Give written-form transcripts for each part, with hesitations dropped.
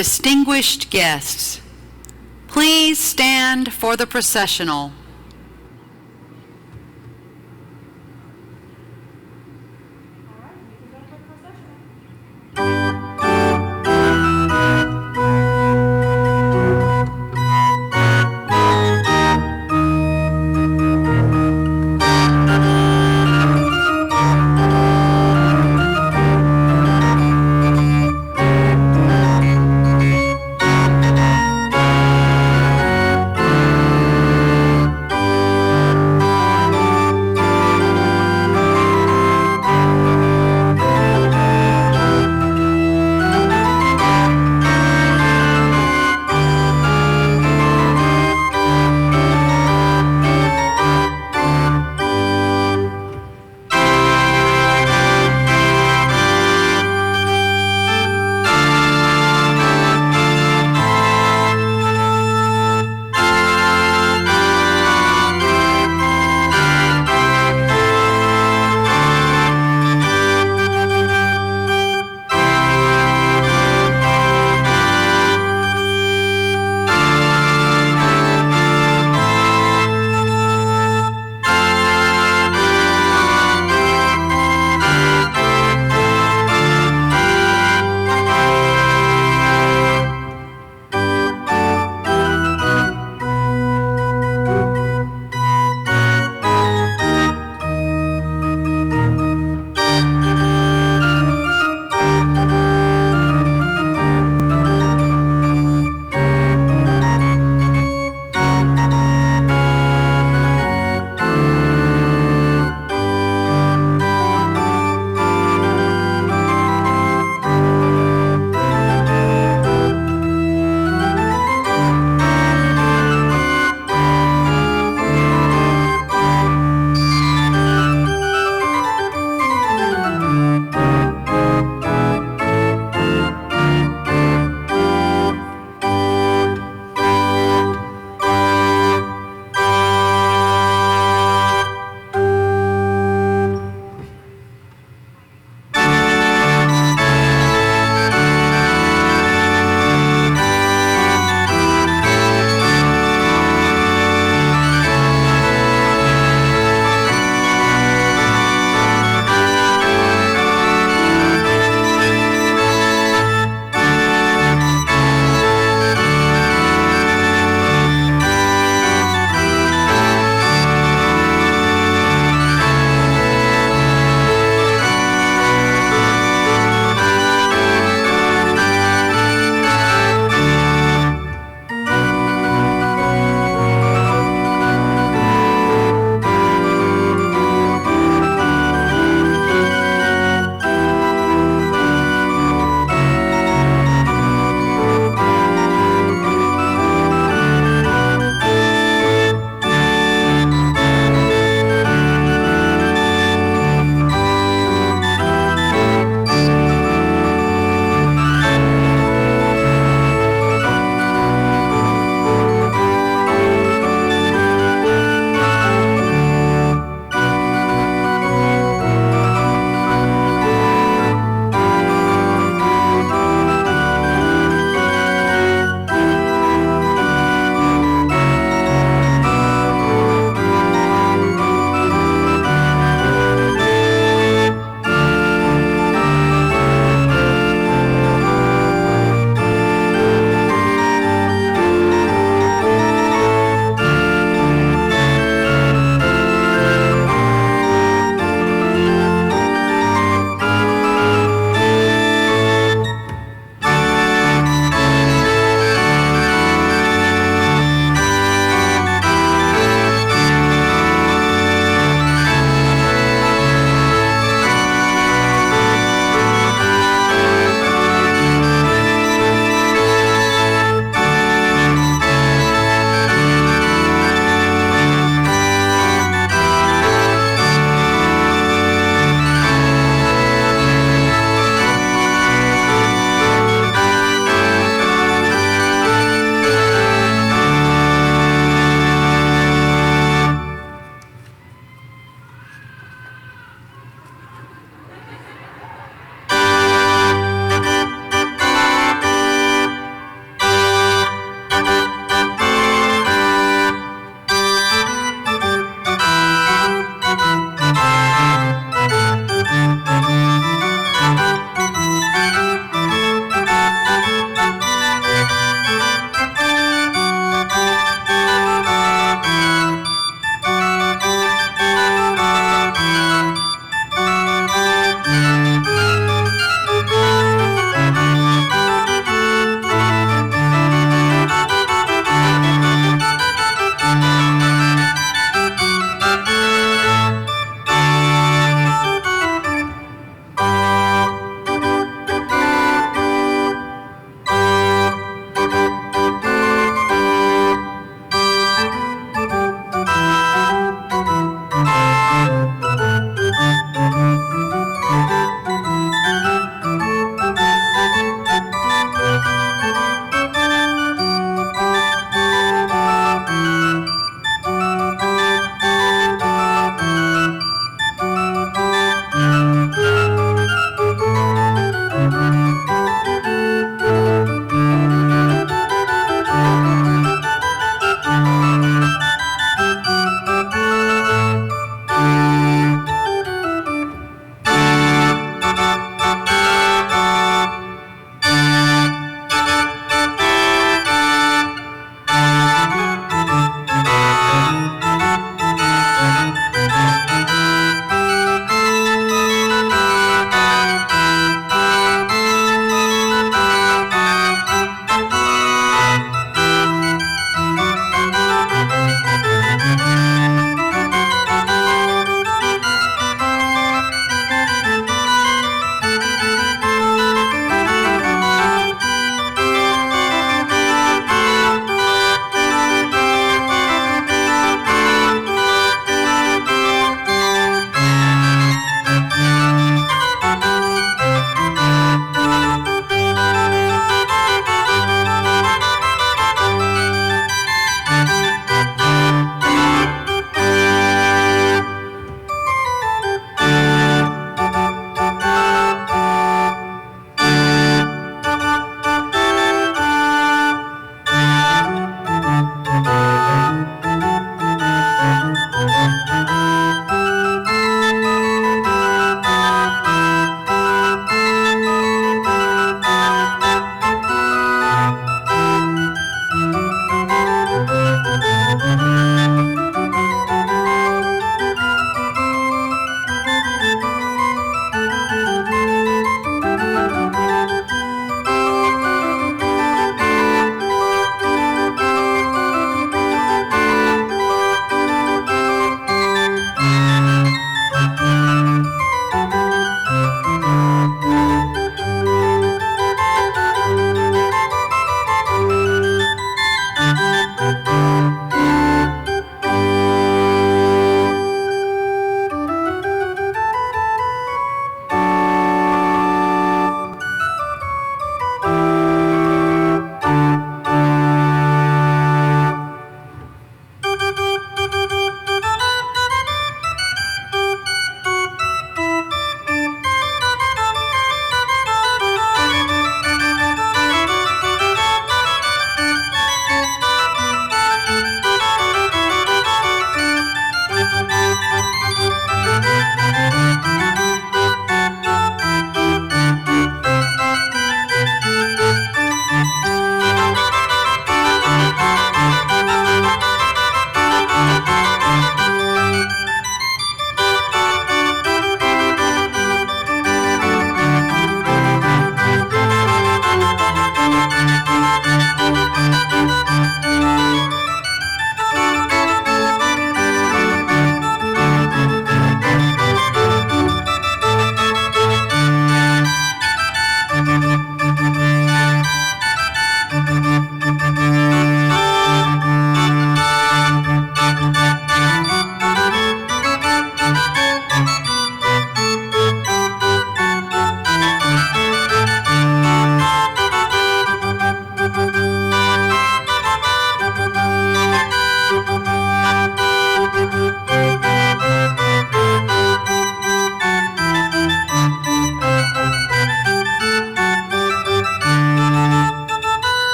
distinguished guests, please stand for the processional.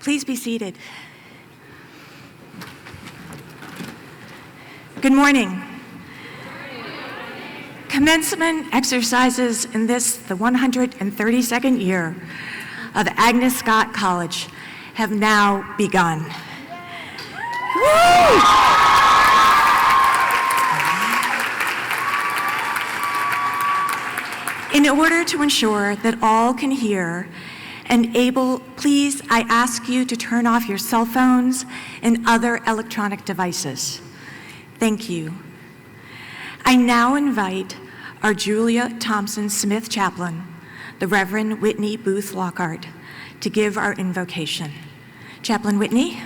Please be seated. Good morning. Commencement exercises in this, the 132nd year of Agnes Scott College, have now begun. Woo! In order to ensure that all can hear and able, please, I ask you to turn off your cell phones and other electronic devices. Thank you. I now invite our Julia Thompson Smith chaplain, the Reverend Whitney Booth Lockhart, to give our invocation. Chaplain Whitney.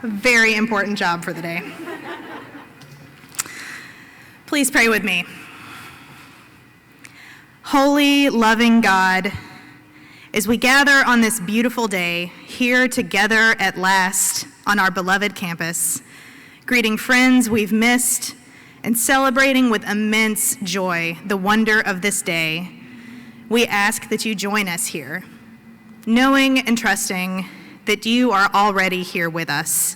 Very important job for the day. Please pray with me. Holy, loving God, as we gather on this beautiful day, here together at last on our beloved campus, greeting friends we've missed and celebrating with immense joy the wonder of this day, we ask that you join us here, knowing and trusting that you are already here with us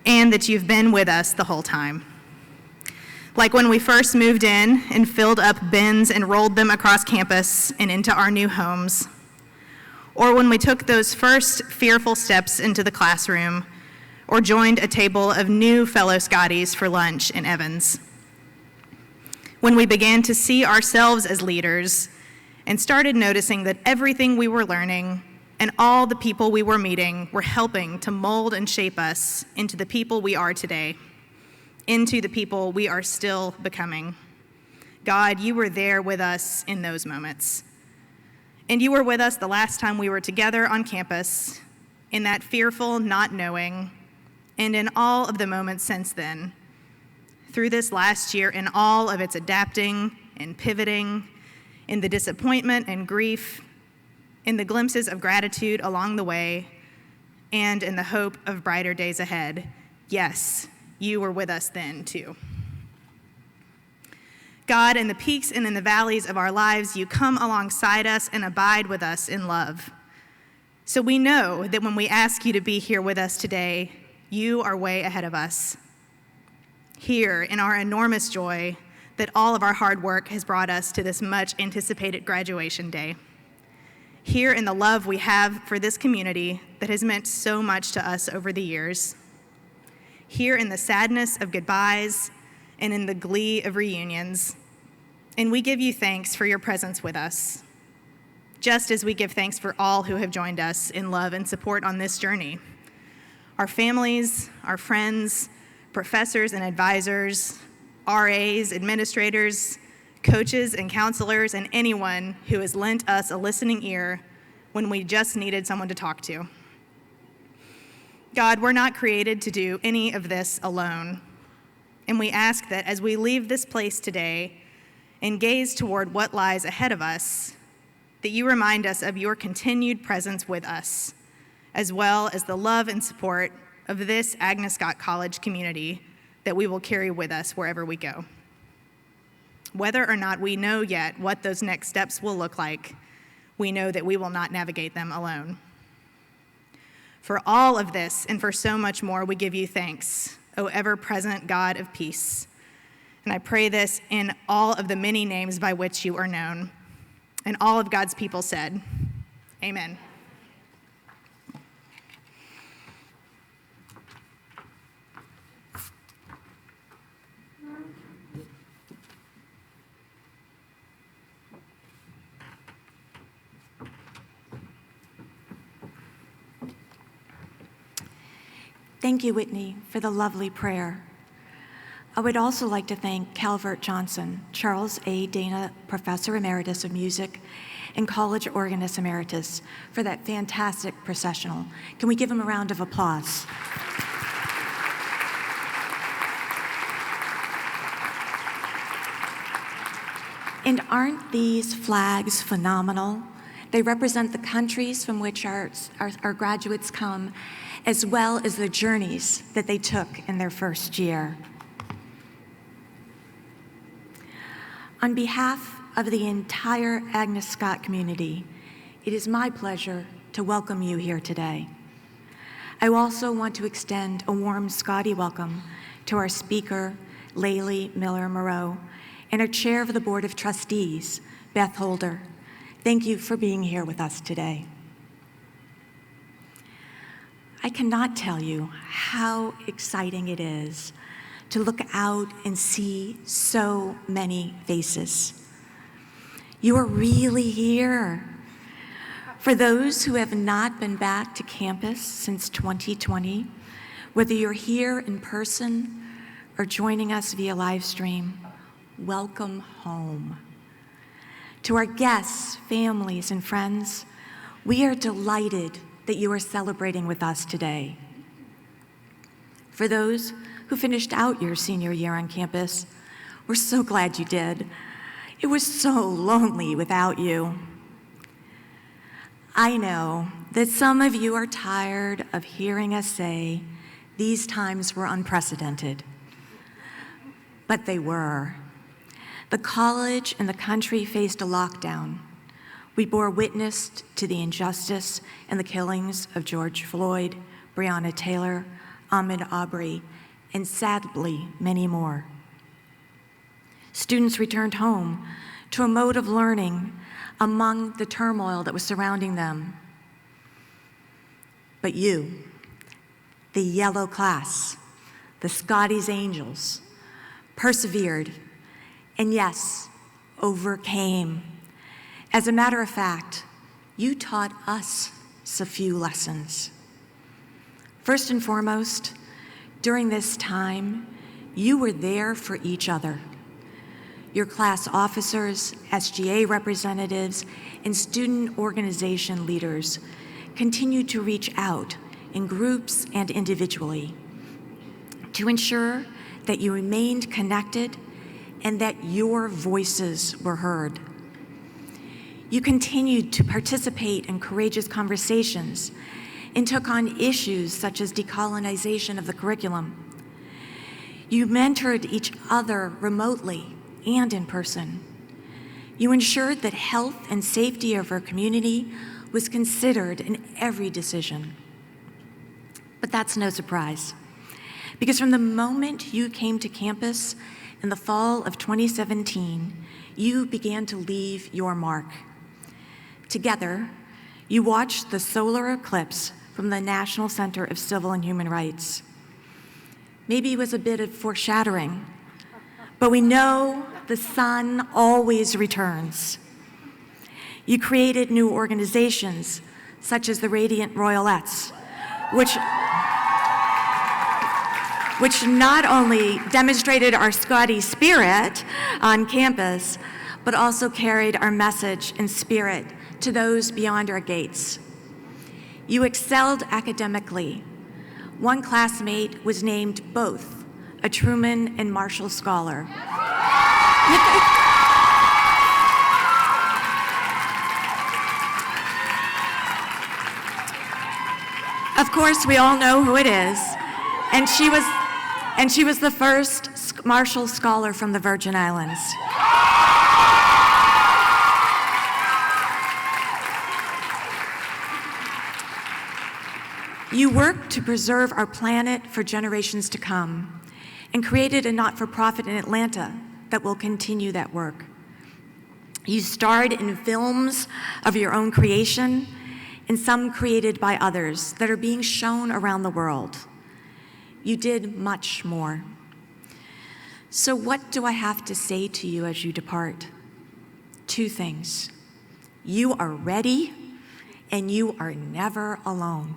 and that you've been with us the whole time. Like when we first moved in and filled up bins and rolled them across campus and into our new homes, or when we took those first fearful steps into the classroom or joined a table of new fellow Scotties for lunch in Evans. When we began to see ourselves as leaders and started noticing that everything we were learning and all the people we were meeting were helping to mold and shape us into the people we are today, into the people we are still becoming. God, you were there with us in those moments. And you were with us the last time we were together on campus, in that fearful not knowing, and in all of the moments since then. Through this last year, in all of its adapting and pivoting, in the disappointment and grief, in the glimpses of gratitude along the way, and in the hope of brighter days ahead, yes, you were with us then too. God, in the peaks and in the valleys of our lives, you come alongside us and abide with us in love. So we know that when we ask you to be here with us today, you are way ahead of us. Here in our enormous joy that all of our hard work has brought us to this much anticipated graduation day. Here in the love we have for this community that has meant so much to us over the years. Here in the sadness of goodbyes and in the glee of reunions. And we give you thanks for your presence with us, just as we give thanks for all who have joined us in love and support on this journey. Our families, our friends, professors and advisors, RAs, administrators, coaches and counselors, and anyone who has lent us a listening ear when we just needed someone to talk to. God, we're not created to do any of this alone. And we ask that as we leave this place today and gaze toward what lies ahead of us, that you remind us of your continued presence with us, as well as the love and support of this Agnes Scott College community that we will carry with us wherever we go. Whether or not we know yet what those next steps will look like, we know that we will not navigate them alone. For all of this and for so much more, we give you thanks, O ever-present God of peace. And I pray this in all of the many names by which you are known. And all of God's people said, amen. Thank you, Whitney, for the lovely prayer. I would also like to thank Calvert Johnson, Charles A. Dana Professor Emeritus of Music, and College Organist Emeritus for that fantastic processional. Can we give him a round of applause? And aren't these flags phenomenal? They represent the countries from which our graduates come, as well as the journeys that they took in their first year. On behalf of the entire Agnes Scott community, it is my pleasure to welcome you here today. I also want to extend a warm Scottie welcome to our speaker, Laylee Miller-Moreau, and our chair of the Board of Trustees, Beth Holder. Thank you for being here with us today. I cannot tell you how exciting it is to look out and see so many faces. You are really here. For those who have not been back to campus since 2020, whether you're here in person or joining us via live stream, welcome home. To our guests, families, and friends, we are delighted that you are celebrating with us today. For those who finished out your senior year on campus, we're so glad you did. It was so lonely without you. I know that some of you are tired of hearing us say these times were unprecedented, but they were. The college and the country faced a lockdown. We bore witness to the injustice and the killings of George Floyd, Breonna Taylor, Ahmaud Arbery, and sadly, many more. Students returned home to a mode of learning among the turmoil that was surrounding them. But you, the yellow class, the Scotties Angels, persevered and yes, overcame. As a matter of fact, you taught us a few lessons. First and foremost, during this time, you were there for each other. Your class officers, SGA representatives, and student organization leaders continued to reach out in groups and individually to ensure that you remained connected and that your voices were heard. You continued to participate in courageous conversations and took on issues such as decolonization of the curriculum. You mentored each other remotely and in person. You ensured that health and safety of our community was considered in every decision. But that's no surprise, because from the moment you came to campus in the fall of 2017, you began to leave your mark. Together, you watched the solar eclipse from the National Center of Civil and Human Rights. Maybe it was a bit of foreshadowing, but we know the sun always returns. You created new organizations, such as the Radiant Royalettes, which not only demonstrated our Scottie spirit on campus, but also carried our message and spirit to those beyond our gates. You excelled academically. One classmate was named both a Truman and Marshall Scholar. Of course, we all know who it is, and she was the first Marshall Scholar from the Virgin Islands. You worked to preserve our planet for generations to come and created a not-for-profit in Atlanta that will continue that work. You starred in films of your own creation and some created by others that are being shown around the world. You did much more. So what do I have to say to you as you depart? Two things. You are ready and you are never alone.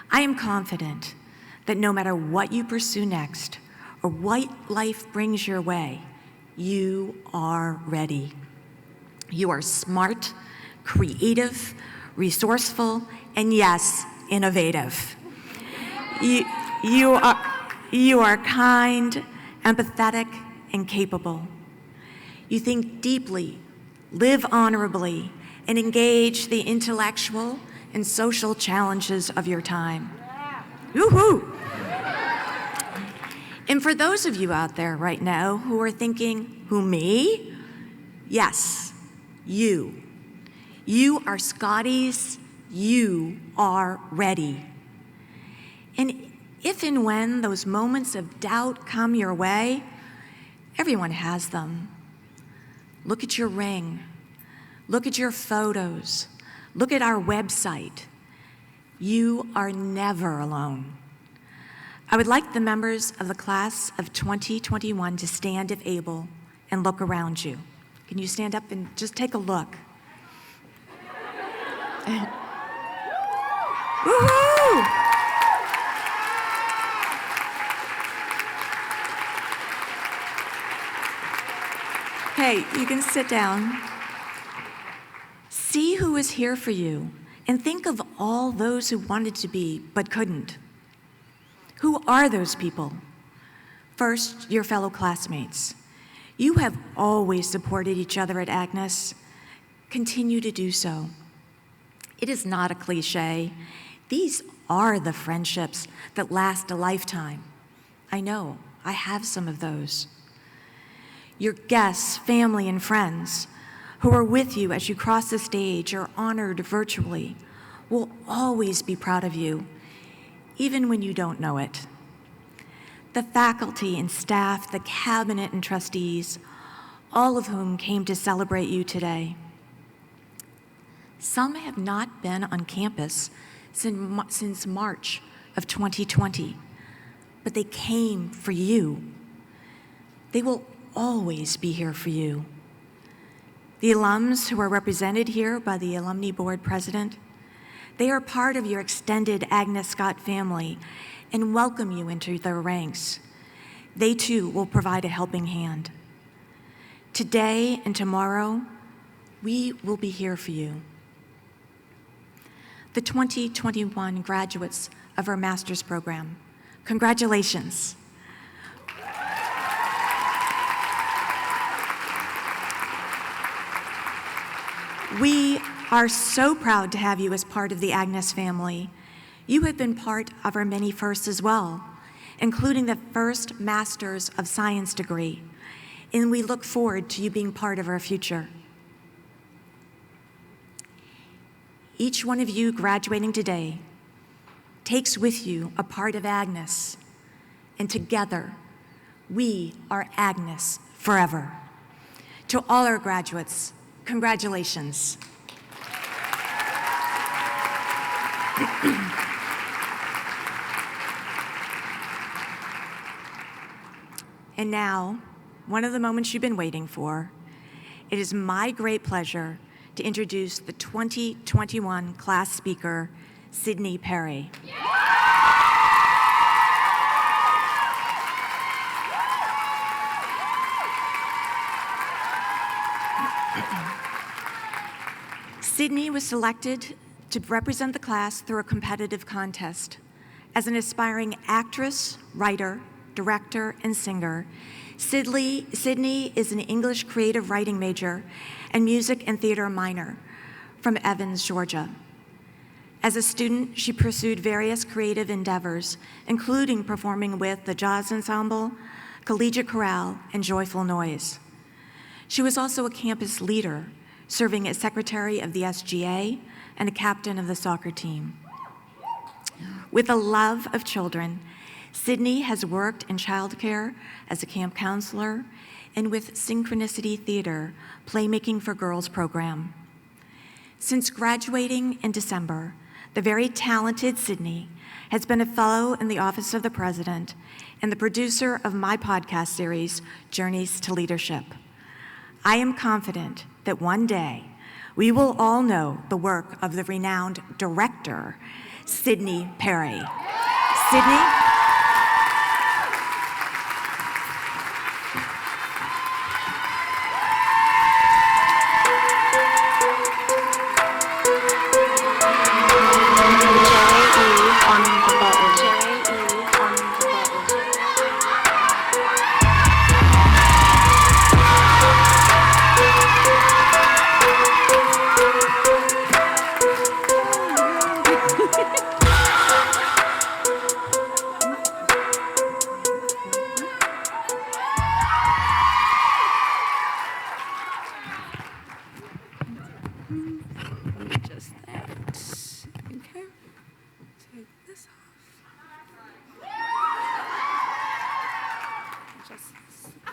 I am confident that no matter what you pursue next or what life brings your way, you are ready. You are smart, creative, resourceful, and yes, innovative. You are kind, empathetic, and capable. You think deeply, live honorably, and engage the intellectual and social challenges of your time. Woo-hoo! And for those of you out there right now who are thinking, who, me? Yes, you. You are Scotties. You are ready. And if and when those moments of doubt come your way, everyone has them. Look at your ring. Look at your photos. Look at our website. You are never alone. I would like the members of the class of 2021 to stand if able and look around you. Can you stand up and just take a look? Woohoo! Okay, you can sit down. See who is here for you, and think of all those who wanted to be but couldn't. Who are those people? First, your fellow classmates. You have always supported each other at Agnes. Continue to do so. It is not a cliche. These are the friendships that last a lifetime. I know, I have some of those. Your guests, family, and friends who are with you as you cross the stage or honored virtually will always be proud of you, even when you don't know it. The faculty and staff, the cabinet and trustees, all of whom came to celebrate you today. Some have not been on campus since March of 2020, but they came for you. They will always be here for you. The alums who are represented here by the Alumni Board President, they are part of your extended Agnes Scott family and welcome you into their ranks. They too will provide a helping hand. Today and tomorrow, we will be here for you. The 2021 graduates of our master's program, congratulations. We are so proud to have you as part of the Agnes family. You have been part of our many firsts as well, including the first Master's of Science degree, and we look forward to you being part of our future. Each one of you graduating today takes with you a part of Agnes, and together, we are Agnes forever. To all our graduates, congratulations. And now, one of the moments you've been waiting for, it is my great pleasure to introduce the 2021 class speaker, Sydney Perry. Sydney was selected to represent the class through a competitive contest. As an aspiring actress, writer, director, and singer, Sydney is an English creative writing major and music and theater minor from Evans, Georgia. As a student, she pursued various creative endeavors, including performing with the Jazz Ensemble, Collegiate Chorale, and Joyful Noise. She was also a campus leader, serving as secretary of the SGA and a captain of the soccer team. With a love of children, Sydney has worked in childcare as a camp counselor and with Synchronicity Theater, Playmaking for Girls program. Since graduating in December, the very talented Sydney has been a fellow in the Office of the President and the producer of my podcast series, Journeys to Leadership. I am confident that one day we will all know the work of the renowned director, Sydney Perry. Sydney? Just that. Okay. Take this off.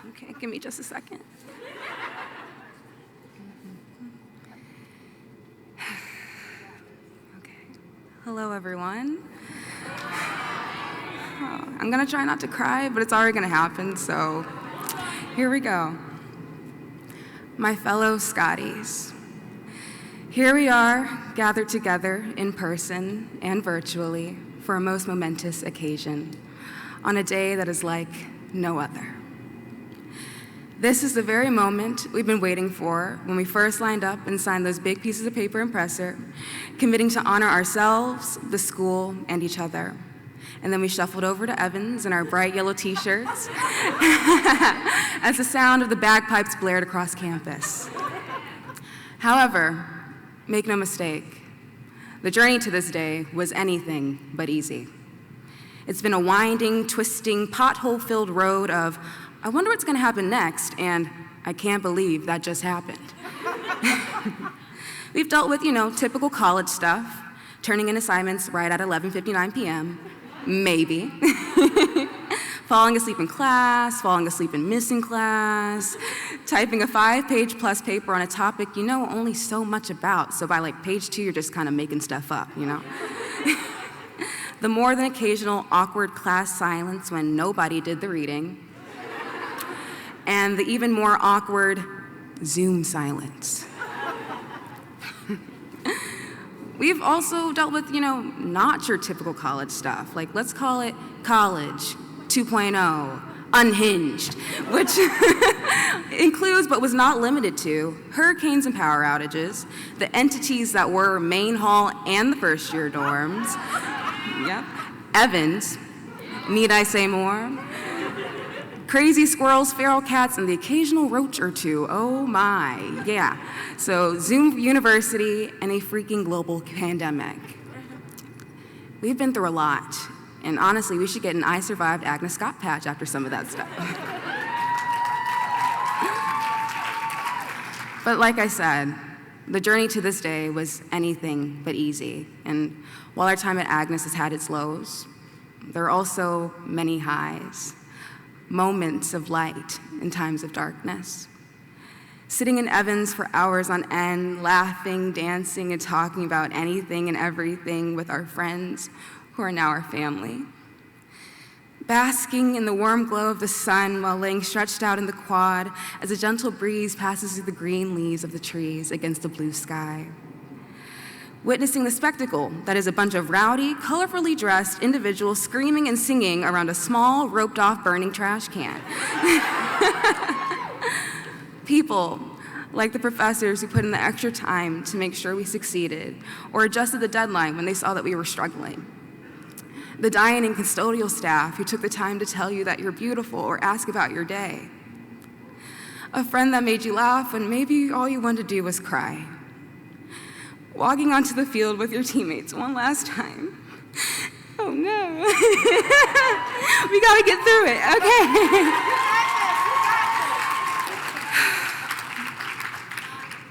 Okay, give me just a second. Okay. Hello, everyone. Oh, I'm gonna try not to cry, but it's already gonna happen, so here we go. My fellow Scotties. Here we are, gathered together in person and virtually for a most momentous occasion, on a day that is like no other. This is the very moment we've been waiting for when we first lined up and signed those big pieces of paper in presser, committing to honor ourselves, the school, and each other. And then we shuffled over to Evans in our bright yellow t-shirts as the sound of the bagpipes blared across campus. However, make no mistake, the journey to this day was anything but easy. It's been a winding, twisting, pothole-filled road of, I wonder what's gonna happen next, and I can't believe that just happened. We've dealt with, typical college stuff, turning in assignments right at 11:59 p.m., maybe. Falling asleep in class, falling asleep in missing class, typing a 5-page plus paper on a topic you know only so much about, so by page 2 you're just kind of making stuff up, The more than occasional awkward class silence when nobody did the reading, and the even more awkward Zoom silence. We've also dealt with, not your typical college stuff. Let's call it college 2.0, unhinged, which includes but was not limited to hurricanes and power outages, the entities that were Main Hall and the first-year dorms, yep, Evans, need I say more? Crazy squirrels, feral cats, and the occasional roach or two. Oh my, yeah. So Zoom University and a freaking global pandemic. We've been through a lot, and honestly, we should get an I Survived Agnes Scott patch after some of that stuff. But like I said, the journey to this day was anything but easy, and while our time at Agnes has had its lows, there are also many highs. Moments of light in times of darkness. Sitting in Evans for hours on end, laughing, dancing, and talking about anything and everything with our friends who are now our family. Basking in the warm glow of the sun while laying stretched out in the quad as a gentle breeze passes through the green leaves of the trees against the blue sky. Witnessing the spectacle that is a bunch of rowdy, colorfully dressed individuals screaming and singing around a small, roped-off burning trash can. People like the professors who put in the extra time to make sure we succeeded or adjusted the deadline when they saw that we were struggling. The dining and custodial staff who took the time to tell you that you're beautiful or ask about your day. A friend that made you laugh when maybe all you wanted to do was cry. Walking onto the field with your teammates one last time. Oh no. We gotta get through it, okay.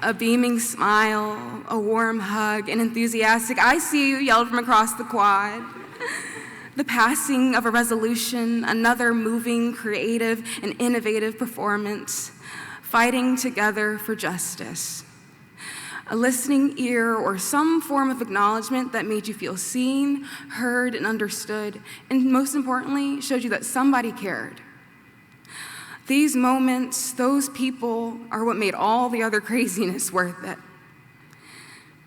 A beaming smile, a warm hug, an enthusiastic "I see you" yelled from across the quad. The passing of a resolution, another moving, creative, and innovative performance, fighting together for justice. A listening ear or some form of acknowledgement that made you feel seen, heard, and understood, and most importantly, showed you that somebody cared. These moments, those people, are what made all the other craziness worth it.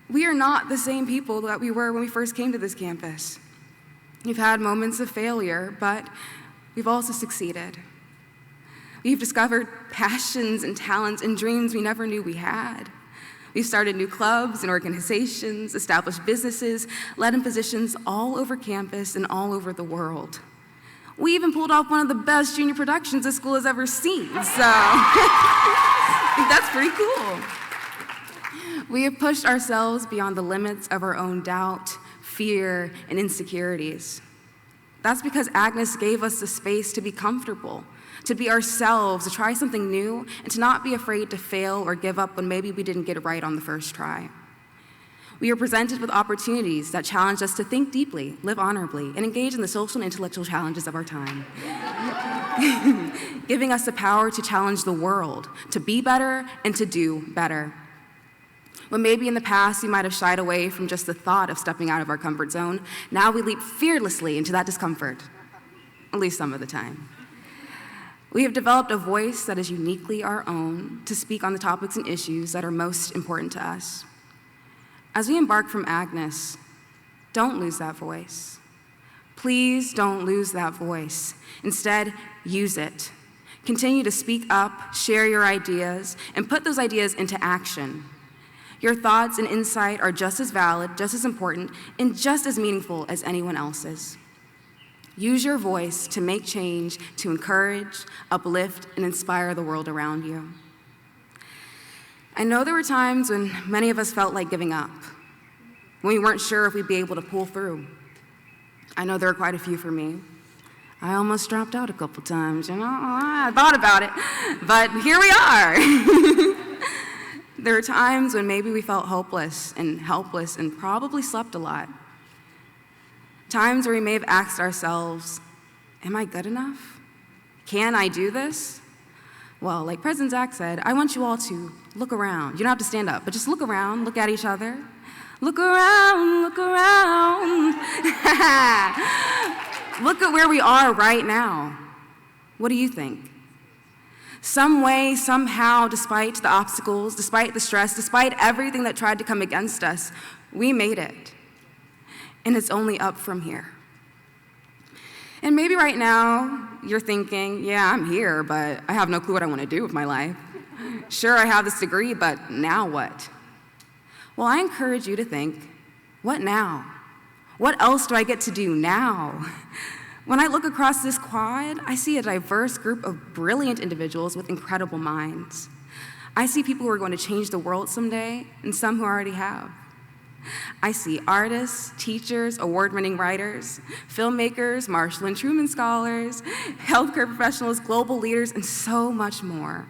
We are not the same people that we were when we first came to this campus. We've had moments of failure, but we've also succeeded. We've discovered passions and talents and dreams we never knew we had. We've started new clubs and organizations, established businesses, led in positions all over campus and all over the world. We even pulled off one of the best junior productions this school has ever seen, so I think that's pretty cool. We have pushed ourselves beyond the limits of our own doubt, fear, and insecurities. That's because Agnes gave us the space to be comfortable, to be ourselves, to try something new, and to not be afraid to fail or give up when maybe we didn't get it right on the first try. We are presented with opportunities that challenge us to think deeply, live honorably, and engage in the social and intellectual challenges of our time, giving us the power to challenge the world, to be better and to do better. When maybe in the past we might have shied away from just the thought of stepping out of our comfort zone, now we leap fearlessly into that discomfort, at least some of the time. We have developed a voice that is uniquely our own to speak on the topics and issues that are most important to us. As we embark from Agnes, don't lose that voice. Please don't lose that voice. Instead, use it. Continue to speak up, share your ideas, and put those ideas into action. Your thoughts and insight are just as valid, just as important, and just as meaningful as anyone else's. Use your voice to make change, to encourage, uplift, and inspire the world around you. I know there were times when many of us felt like giving up, when we weren't sure if we'd be able to pull through. I know there were quite a few for me. I almost dropped out a couple times, I thought about it, but here we are. There are times when maybe we felt hopeless and helpless and probably slept a lot. Times where we may have asked ourselves, am I good enough? Can I do this? Well, like President Zach said, I want you all to look around. You don't have to stand up, but just look around, look at each other. Look around, look around. Look at where we are right now. What do you think? Some way, somehow, despite the obstacles, despite the stress, despite everything that tried to come against us, we made it. And it's only up from here. And maybe right now, you're thinking, yeah, I'm here, but I have no clue what I want to do with my life. Sure, I have this degree, but now what? Well, I encourage you to think, what now? What else do I get to do now? When I look across this quad, I see a diverse group of brilliant individuals with incredible minds. I see people who are going to change the world someday, and some who already have. I see artists, teachers, award-winning writers, filmmakers, Marshall and Truman scholars, healthcare professionals, global leaders, and so much more.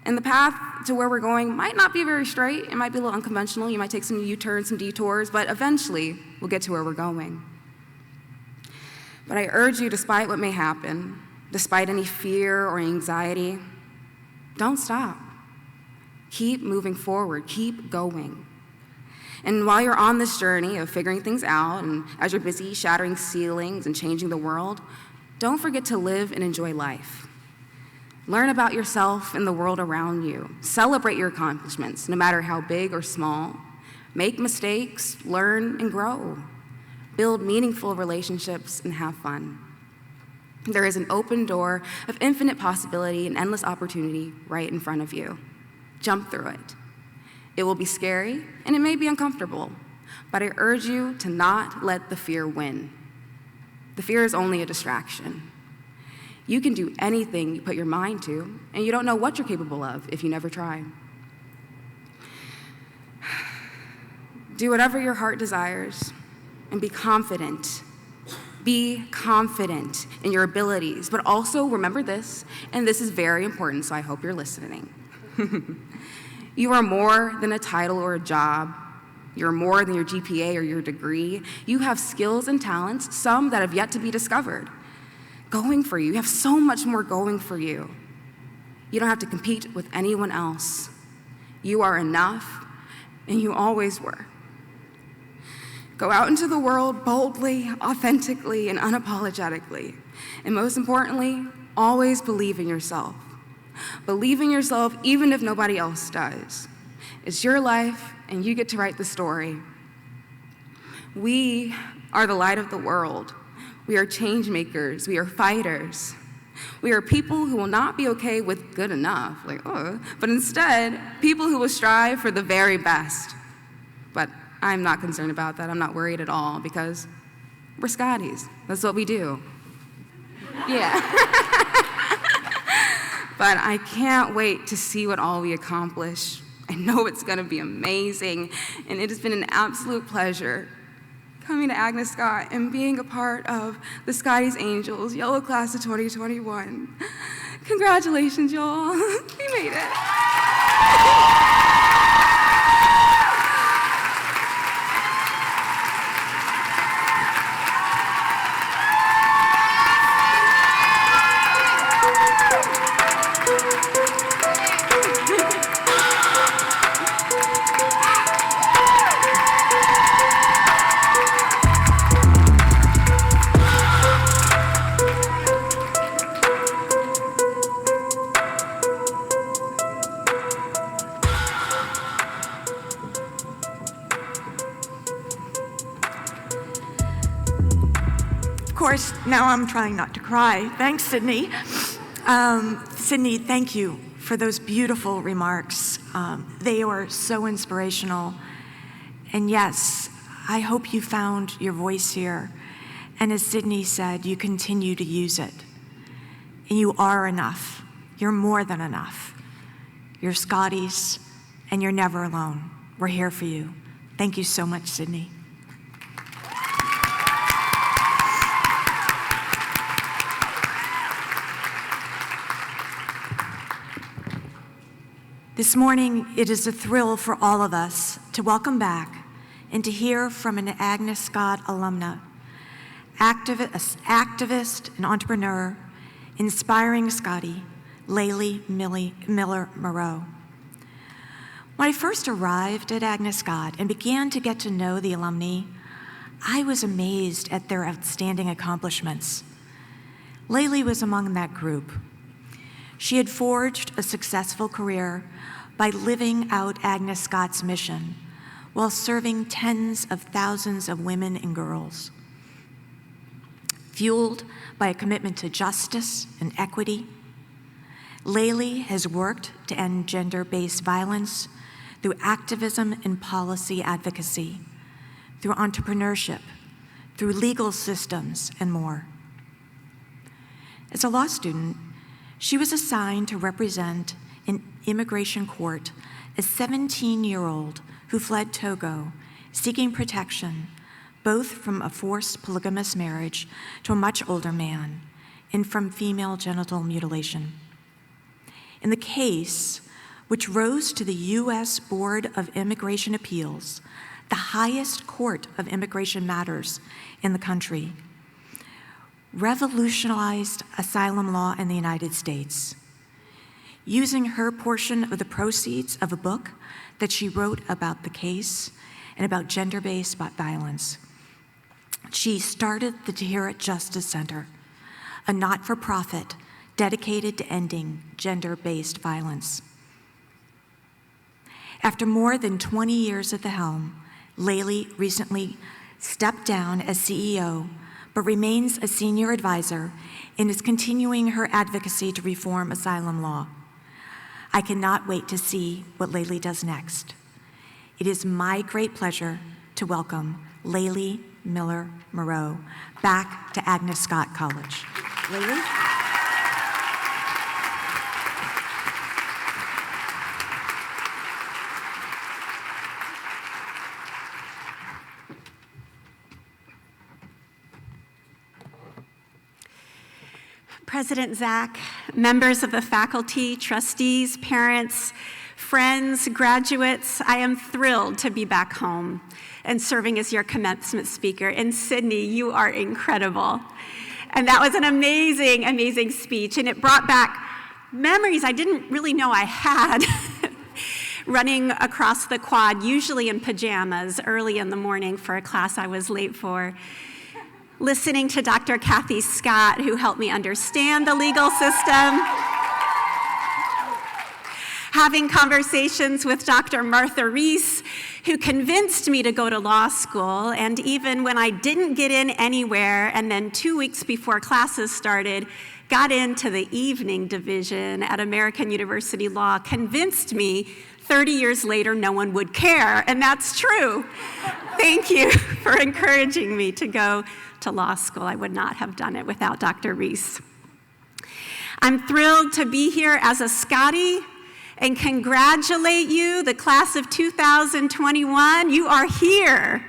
And the path to where we're going might not be very straight. It might be a little unconventional. You might take some U-turns, some detours, but eventually we'll get to where we're going. But I urge you, despite what may happen, despite any fear or anxiety, don't stop. Keep moving forward, keep going. And while you're on this journey of figuring things out, and as you're busy shattering ceilings and changing the world, don't forget to live and enjoy life. Learn about yourself and the world around you. Celebrate your accomplishments, no matter how big or small. Make mistakes, learn, and grow. Build meaningful relationships, and have fun. There is an open door of infinite possibility and endless opportunity right in front of you. Jump through it. It will be scary, and it may be uncomfortable, but I urge you to not let the fear win. The fear is only a distraction. You can do anything you put your mind to, and you don't know what you're capable of if you never try. Do whatever your heart desires, and be confident. Be confident in your abilities, but also remember this, and this is very important, so I hope you're listening. You are more than a title or a job. You're more than your GPA or your degree. You have skills and talents, some that have yet to be discovered, going for you. You have so much more going for you. You don't have to compete with anyone else. You are enough, and you always were. Go out into the world boldly, authentically, and unapologetically. And most importantly, always believe in yourself. Believe in yourself even if nobody else does. It's your life, and you get to write the story. We are the light of the world. We are change makers. We are fighters. We are people who will not be okay with good enough, but instead, people who will strive for the very best. But I'm not concerned about that. I'm not worried at all because we're Scotties. That's what we do. Yeah. But I can't wait to see what all we accomplish. I know it's going to be amazing, and it has been an absolute pleasure coming to Agnes Scott and being a part of the Scotties Angels, Yellow Class of 2021. Congratulations, y'all. We made it. Of course, now I'm trying not to cry. Thanks, Sydney. Sydney, thank you for those beautiful remarks. They were so inspirational. And yes, I hope you found your voice here. And as Sydney said, you continue to use it. And you are enough. You're more than enough. You're Scotties, and you're never alone. We're here for you. Thank you so much, Sydney. This morning, it is a thrill for all of us to welcome back and to hear from an Agnes Scott alumna, activist and entrepreneur, inspiring Scottie, Laylee Miller Moreau. When I first arrived at Agnes Scott and began to get to know the alumni, I was amazed at their outstanding accomplishments. Laylee was among that group. She had forged a successful career by living out Agnes Scott's mission while serving tens of thousands of women and girls. Fueled by a commitment to justice and equity, Laylee has worked to end gender-based violence through activism and policy advocacy, through entrepreneurship, through legal systems, and more. As a law student, she was assigned to represent in immigration court a 17-year-old who fled Togo, seeking protection both from a forced polygamous marriage to a much older man and from female genital mutilation. In the case, which rose to the U.S. Board of Immigration Appeals, the highest court of immigration matters in the country, revolutionized asylum law in the United States. Using her portion of the proceeds of a book that she wrote about the case and about gender-based violence, she started the Tahirih Justice Center, a not-for-profit dedicated to ending gender-based violence. After more than 20 years at the helm, Laylee recently stepped down as CEO, but remains a senior advisor and is continuing her advocacy to reform asylum law. I cannot wait to see what Laylee does next. It is my great pleasure to welcome Laylee Miller Moreau back to Agnes Scott College. Laylee? President Zach, members of the faculty, trustees, parents, friends, graduates, I am thrilled to be back home and serving as your commencement speaker. And Sydney, you are incredible. And that was an amazing, amazing speech, and it brought back memories I didn't really know I had. Running across the quad, usually in pajamas, early in the morning for a class I was late for. Listening to Dr. Kathy Scott, who helped me understand the legal system. Having conversations with Dr. Martha Reese, who convinced me to go to law school, and even when I didn't get in anywhere, and then 2 weeks before classes started, got into the evening division at American University Law, convinced me 30 years later no one would care, and that's true. Thank you for encouraging me to go to law school. I would not have done it without Dr. Reese. I'm thrilled to be here as a Scottie and congratulate you, the class of 2021. You are here.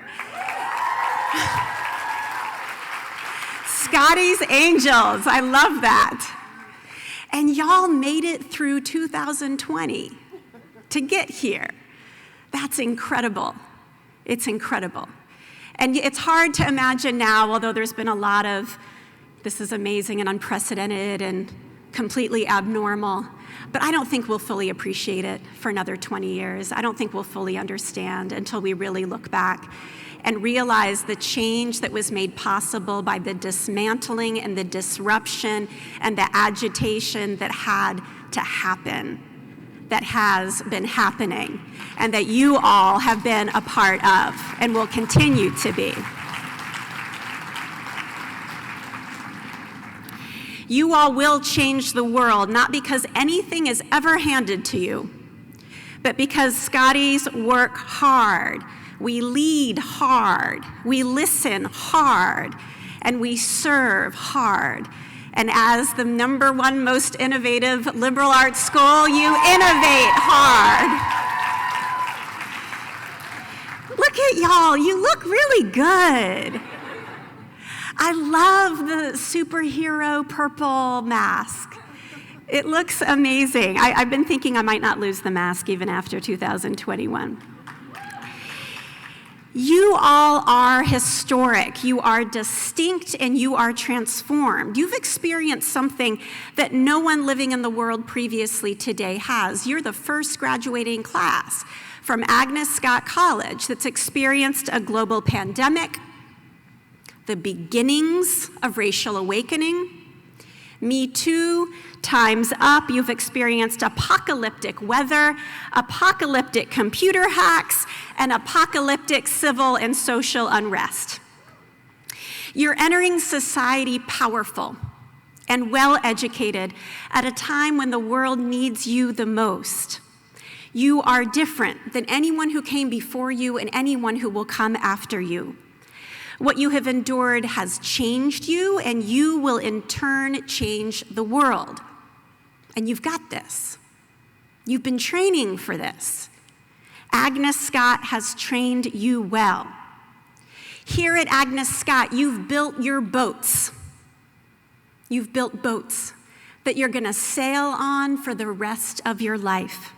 Scotties Angels, I love that. And y'all made it through 2020 to get here. That's incredible. It's incredible. And it's hard to imagine now, although there's been a lot of, this is amazing and unprecedented and completely abnormal, but I don't think we'll fully appreciate it for another 20 years. I don't think we'll fully understand until we really look back and realize the change that was made possible by the dismantling and the disruption and the agitation that had to happen, that has been happening, and that you all have been a part of and will continue to be. You all will change the world, not because anything is ever handed to you, but because Scotties work hard. We lead hard, we listen hard, and we serve hard. And as the #1 most innovative liberal arts school, you innovate hard. Look at y'all, you look really good. I love the superhero purple mask. It looks amazing. I've been thinking I might not lose the mask even after 2021. You all are historic, you are distinct, and you are transformed. You've experienced something that no one living in the world previously today has. You're the first graduating class from Agnes Scott College that's experienced a global pandemic, the beginnings of racial awakening, Me Too, time's up. You've experienced apocalyptic weather, apocalyptic computer hacks, and apocalyptic civil and social unrest. You're entering society powerful and well-educated at a time when the world needs you the most. You are different than anyone who came before you and anyone who will come after you. What you have endured has changed you, and you will in turn change the world. And you've got this. You've been training for this. Agnes Scott has trained you well. Here at Agnes Scott, you've built your boats. You've built boats that you're going to sail on for the rest of your life.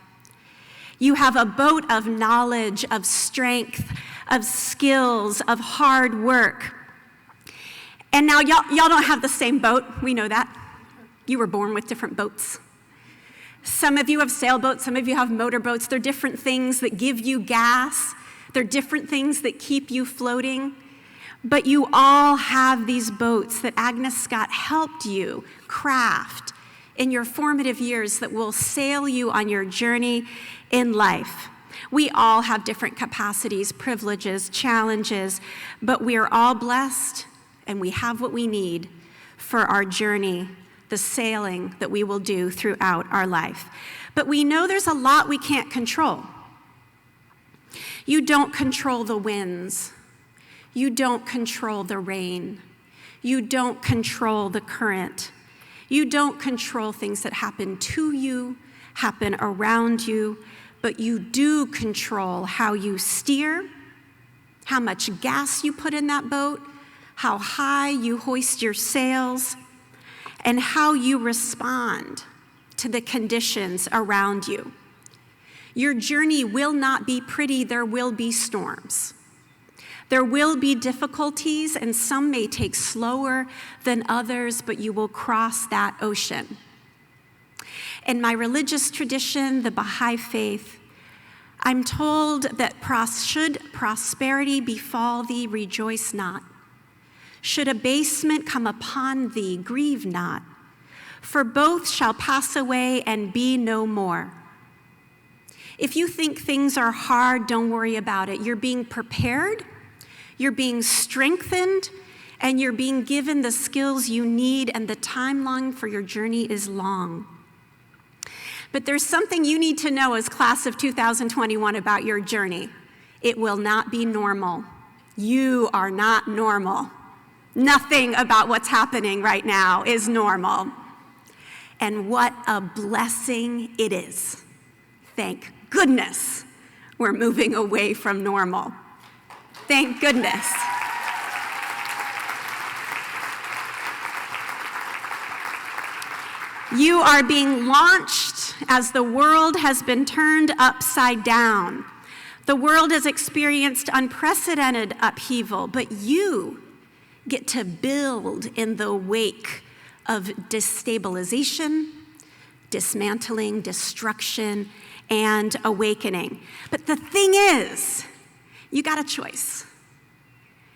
You have a boat of knowledge, of strength, of skills, of hard work. And now y'all don't have the same boat. We know that. You were born with different boats. Some of you have sailboats, some of you have motorboats. They're different things that give you gas. They're different things that keep you floating. But you all have these boats that Agnes Scott helped you craft in your formative years that will sail you on your journey in life. We all have different capacities, privileges, challenges, but we are all blessed and we have what we need for our journey, the sailing that we will do throughout our life. But we know there's a lot we can't control. You don't control the winds. You don't control the rain. You don't control the current. You don't control things that happen to you, happen around you, but you do control how you steer, how much gas you put in that boat, how high you hoist your sails, and how you respond to the conditions around you. Your journey will not be pretty. There will be storms. There will be difficulties, and some may take slower than others, but you will cross that ocean. In my religious tradition, the Baha'i faith, I'm told that should prosperity befall thee, rejoice not. Should abasement come upon thee, grieve not. For both shall pass away and be no more. If you think things are hard, don't worry about it. You're being prepared, you're being strengthened, and you're being given the skills you need, and the timeline for your journey is long. But there's something you need to know as class of 2021 about your journey. It will not be normal. You are not normal. Nothing about what's happening right now is normal. And what a blessing it is. Thank goodness we're moving away from normal. Thank goodness. You are being launched as the world has been turned upside down. The world has experienced unprecedented upheaval, but you get to build in the wake of destabilization, dismantling, destruction, and awakening. But the thing is, you got a choice.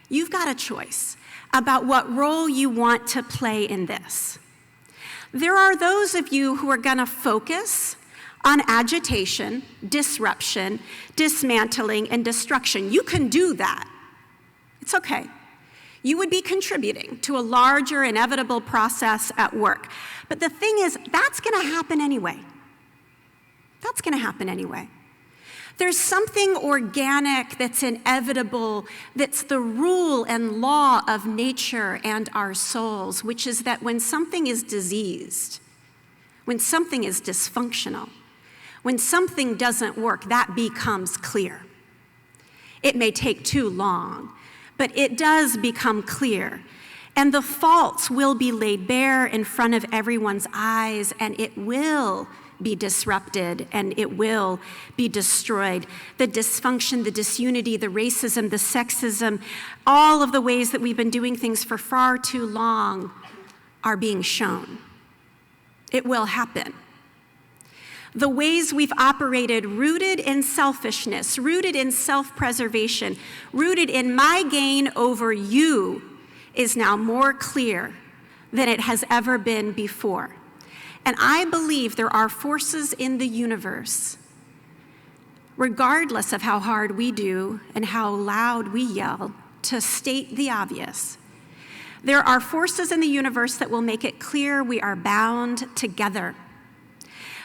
You've got a choice about what role you want to play in this. There are those of you who are going to focus on agitation, disruption, dismantling, and destruction. You can do that. It's okay. You would be contributing to a larger, inevitable process at work. But the thing is, that's going to happen anyway. That's going to happen anyway. There's something organic that's inevitable, that's the rule and law of nature and our souls, which is that when something is diseased, when something is dysfunctional, when something doesn't work, that becomes clear. It may take too long, but it does become clear. And the faults will be laid bare in front of everyone's eyes, and it will be disrupted, and it will be destroyed. The dysfunction, the disunity, the racism, the sexism, all of the ways that we've been doing things for far too long are being shown. It will happen. The ways we've operated rooted in selfishness, rooted in self-preservation, rooted in my gain over you is now more clear than it has ever been before. And I believe there are forces in the universe, regardless of how hard we do and how loud we yell, to state the obvious. There are forces in the universe that will make it clear we are bound together,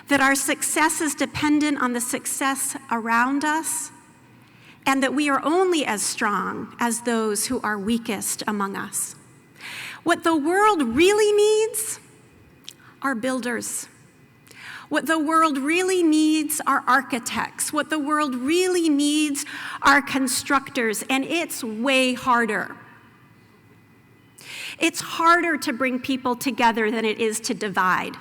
that our success is dependent on the success around us, and that we are only as strong as those who are weakest among us. What the world really needs are builders. What the world really needs are architects. What the world really needs are constructors, and it's way harder. It's harder to bring people together than it is to divide.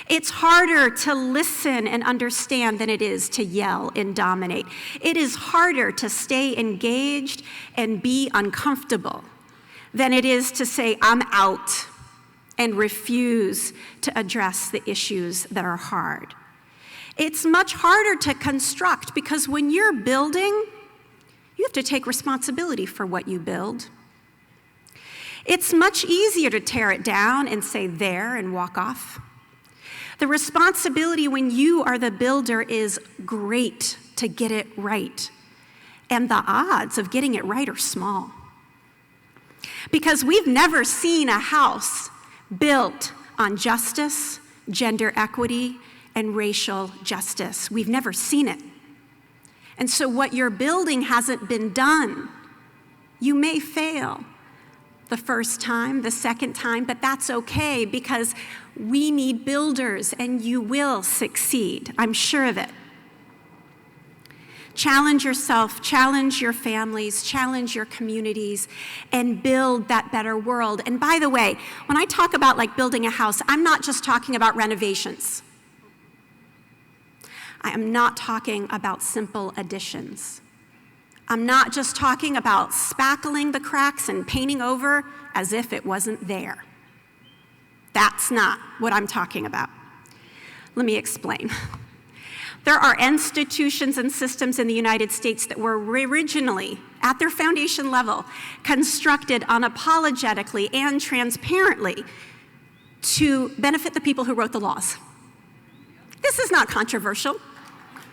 It's harder to listen and understand than it is to yell and dominate. It is harder to stay engaged and be uncomfortable than it is to say, I'm out, and refuse to address the issues that are hard. It's much harder to construct because when you're building, you have to take responsibility for what you build. It's much easier to tear it down and say there and walk off. The responsibility when you are the builder is great to get it right. And the odds of getting it right are small. Because we've never seen a house built on justice, gender equity, and racial justice. We've never seen it. And so what you're building hasn't been done. You may fail the first time, the second time, but that's okay because we need builders and you will succeed. I'm sure of it. Challenge yourself, challenge your families, challenge your communities, and build that better world. And by the way, when I talk about like building a house, I'm not just talking about renovations. I am not talking about simple additions. I'm not just talking about spackling the cracks and painting over as if it wasn't there. That's not what I'm talking about. Let me explain. There are institutions and systems in the United States that were originally, at their foundation level, constructed unapologetically and transparently to benefit the people who wrote the laws. This is not controversial.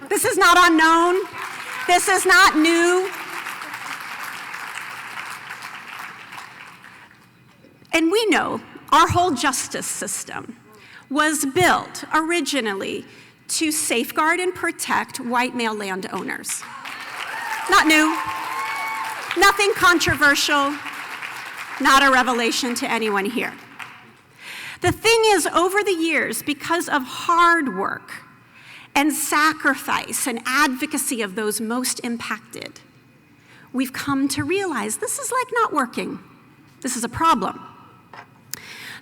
This is not unknown. This is not new. And we know our whole justice system was built originally to safeguard and protect white male landowners. Not new, nothing controversial, not a revelation to anyone here. The thing is, over the years, because of hard work and sacrifice and advocacy of those most impacted, we've come to realize this is like not working. This is a problem.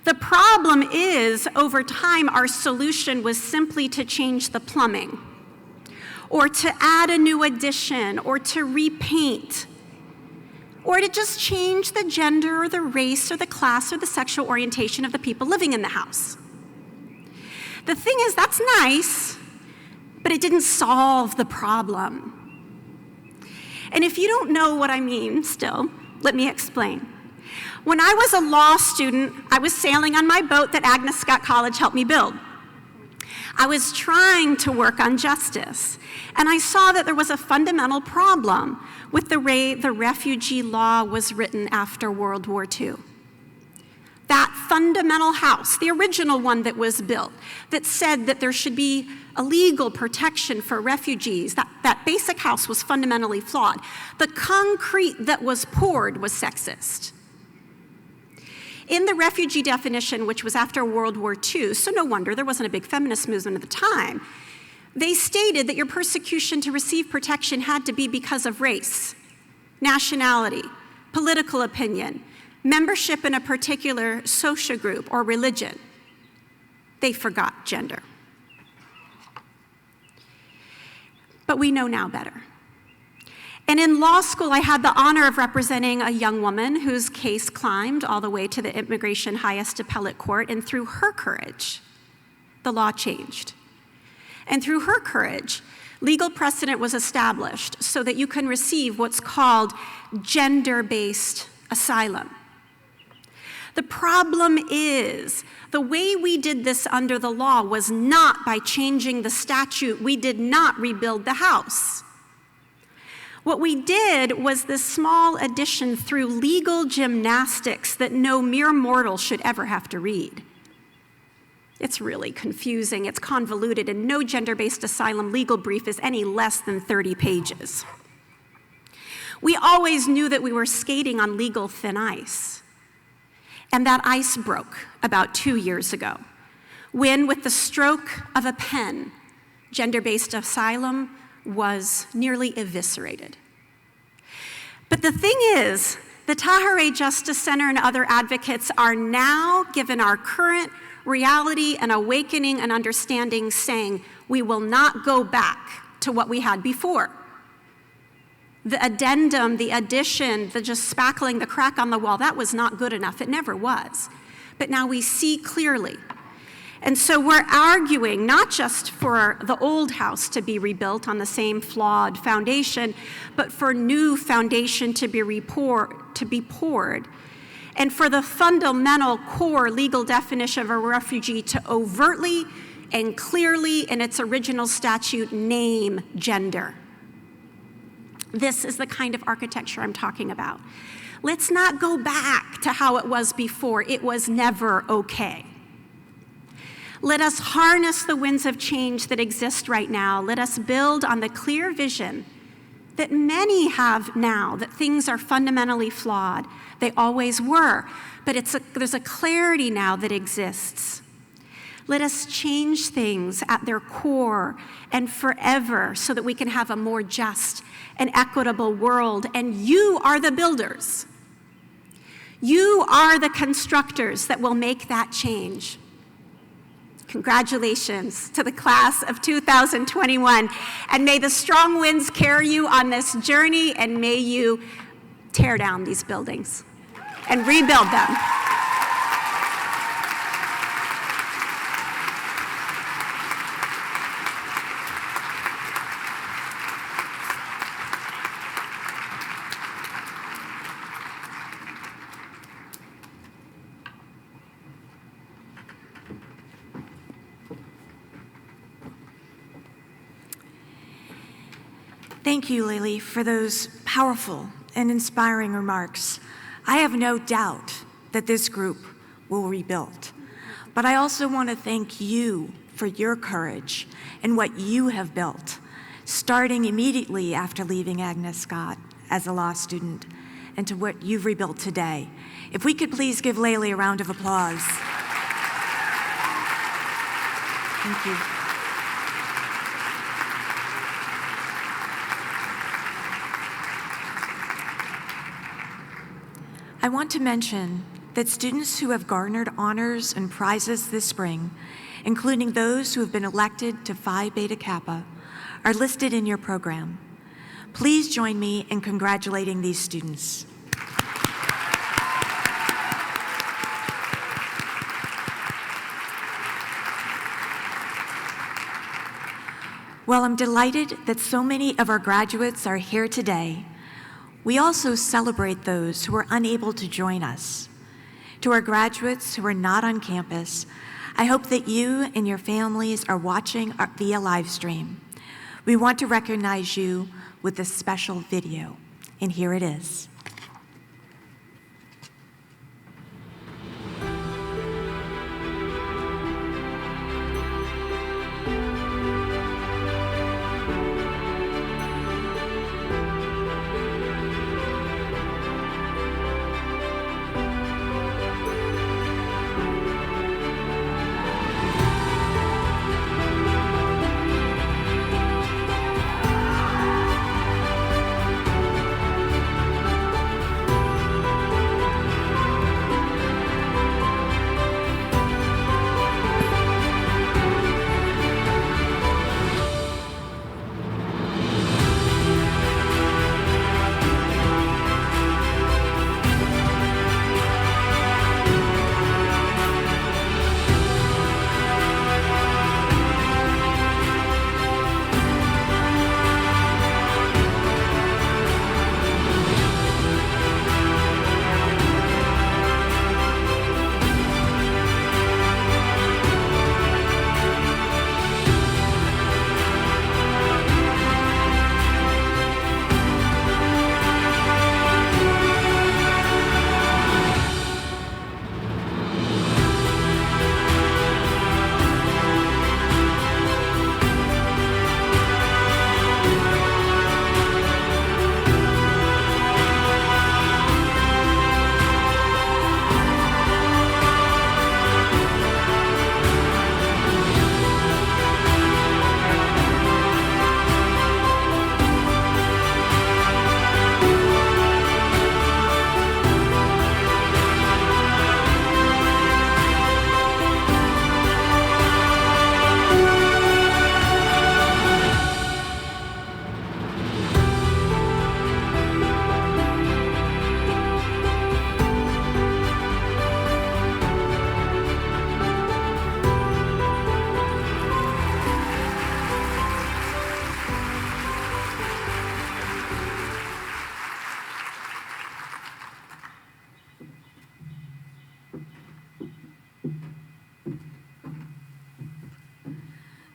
The problem is, over time, our solution was simply to change the plumbing, or to add a new addition, or to repaint, or to just change the gender, or the race, or the class, or the sexual orientation of the people living in the house. The thing is, that's nice, but it didn't solve the problem. And if you don't know what I mean still, let me explain. When I was a law student, I was sailing on my boat that Agnes Scott College helped me build. I was trying to work on justice, and I saw that there was a fundamental problem with the way the refugee law was written after World War II. That fundamental house, the original one that was built, that said that there should be a legal protection for refugees, that basic house was fundamentally flawed. The concrete that was poured was sexist. In the refugee definition, which was after World War II, so no wonder there wasn't a big feminist movement at the time, they stated that your persecution to receive protection had to be because of race, nationality, political opinion, membership in a particular social group or religion. They forgot gender. But we know now better. And in law school, I had the honor of representing a young woman whose case climbed all the way to the immigration highest appellate court, and through her courage, the law changed. And through her courage, legal precedent was established so that you can receive what's called gender-based asylum. The problem is, the way we did this under the law was not by changing the statute. We did not rebuild the house. What we did was this small addition through legal gymnastics that no mere mortal should ever have to read. It's really confusing, it's convoluted, and no gender-based asylum legal brief is any less than 30 pages. We always knew that we were skating on legal thin ice. And that ice broke about 2 years ago, when, with the stroke of a pen, gender-based asylum was nearly eviscerated. But the thing is, the Tahirih Justice Center and other advocates are now, given our current reality and awakening and understanding, saying we will not go back to what we had before. The addendum, the addition, the just spackling, the crack on the wall, that was not good enough. It never was. But now we see clearly. And so we're arguing not just for the old house to be rebuilt on the same flawed foundation, but for new foundation to be poured, and for the fundamental core legal definition of a refugee to overtly and clearly in its original statute name gender. This is the kind of architecture I'm talking about. Let's not go back to how it was before. It was never okay. Let us harness the winds of change that exist right now. Let us build on the clear vision that many have now, that things are fundamentally flawed. They always were, but there's a clarity now that exists. Let us change things at their core and forever so that we can have a more just and equitable world. And you are the builders. You are the constructors that will make that change. Congratulations to the class of 2021, and may the strong winds carry you on this journey, and may you tear down these buildings and rebuild them. Thank you, Lily, for those powerful and inspiring remarks. I have no doubt that this group will rebuild. But I also want to thank you for your courage and what you have built, starting immediately after leaving Agnes Scott as a law student, and to what you've rebuilt today. If we could please give Lily a round of applause. Thank you. I want to mention that students who have garnered honors and prizes this spring, including those who have been elected to Phi Beta Kappa, are listed in your program. Please join me in congratulating these students. While I'm delighted that so many of our graduates are here today, we also celebrate those who are unable to join us. To our graduates who are not on campus, I hope that you and your families are watching via live stream. We want to recognize you with a special video, and here it is.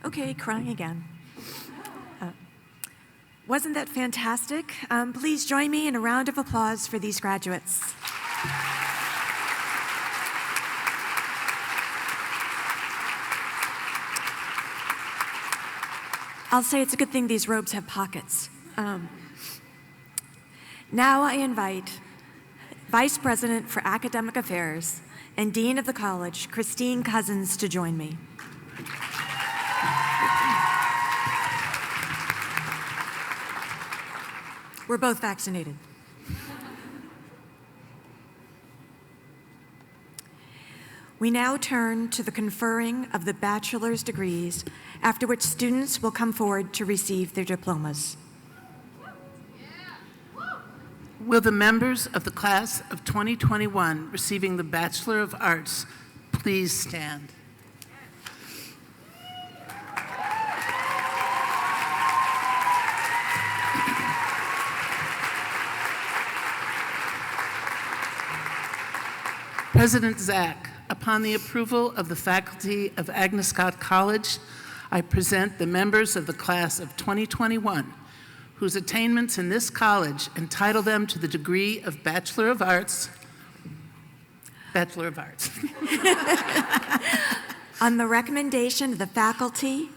Okay, crying again. Wasn't that fantastic? Please join me in a round of applause for these graduates. I'll say it's a good thing these robes have pockets. Now I invite Vice President for Academic Affairs and Dean of the College, Christine Cousins, to join me. We're both vaccinated. We now turn to the conferring of the bachelor's degrees, after which students will come forward to receive their diplomas. Will the members of the class of 2021 receiving the Bachelor of Arts please stand? President Zach, upon the approval of the faculty of Agnes Scott College, I present the members of the class of 2021 whose attainments in this college entitle them to the degree of Bachelor of Arts. On the recommendation of the faculty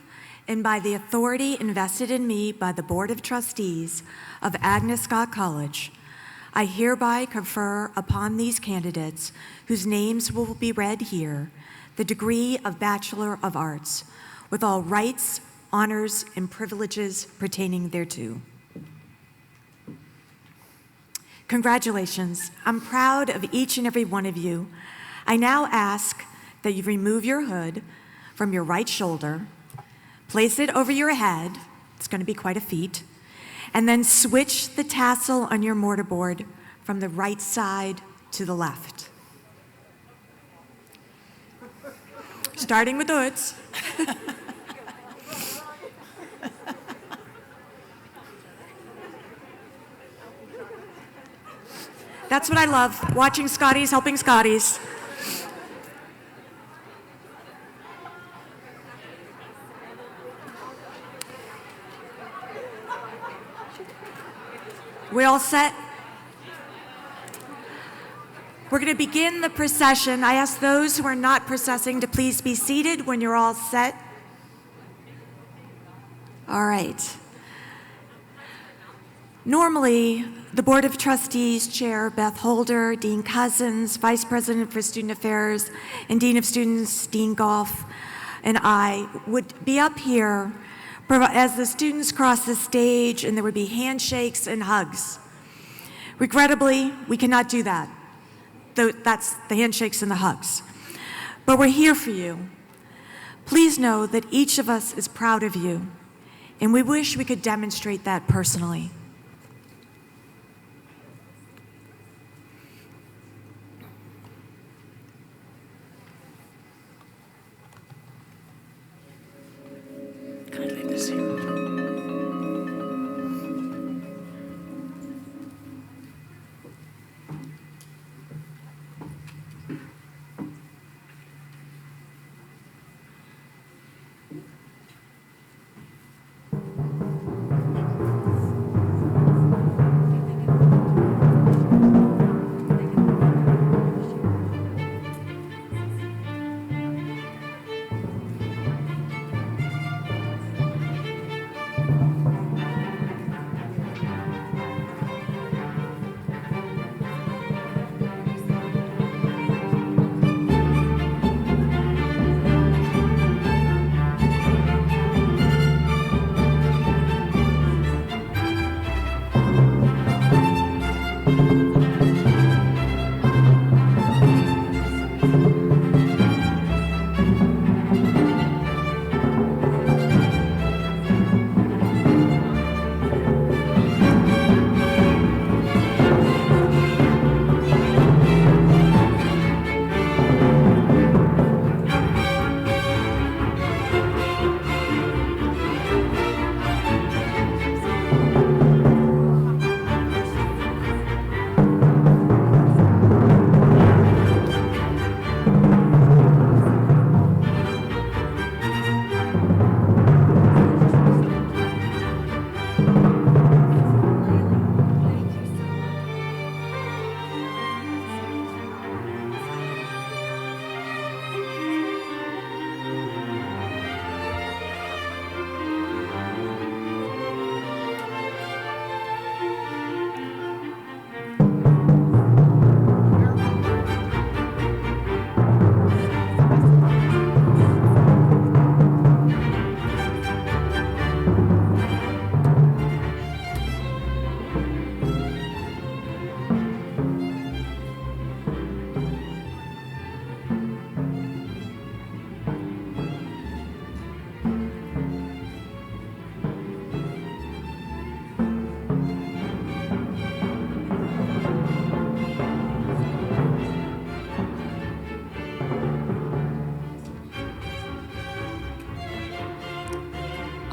and by the authority invested in me by the Board of Trustees of Agnes Scott College, I hereby confer upon these candidates, whose names will be read here, the degree of Bachelor of Arts, with all rights, honors, and privileges pertaining thereto. Congratulations. I'm proud of each and every one of you. I now ask that you remove your hood from your right shoulder, place it over your head, it's going to be quite a feat, and then switch the tassel on your mortarboard from the right side to the left. Starting with the hoods. That's what I love, watching Scotties helping Scotties. We all set? We're going to begin the procession. I ask those who are not processing to please be seated when you're all set. All right. Normally, the Board of Trustees Chair Beth Holder, Dean Cousins, Vice President for Student Affairs, and Dean of Students, Dean Goff, and I would be up here as the students cross the stage, and there would be handshakes and hugs. Regrettably, we cannot do that. That's the handshakes and the hugs. But we're here for you. Please know that each of us is proud of you, and we wish we could demonstrate that personally. Kindly to see you.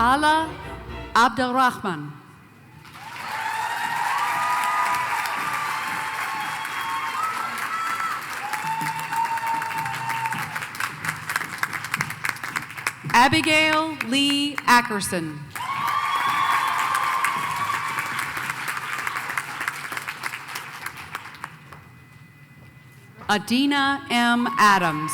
Ala Abdelrahman. Abigail Lee Ackerson. Adina M. Adams.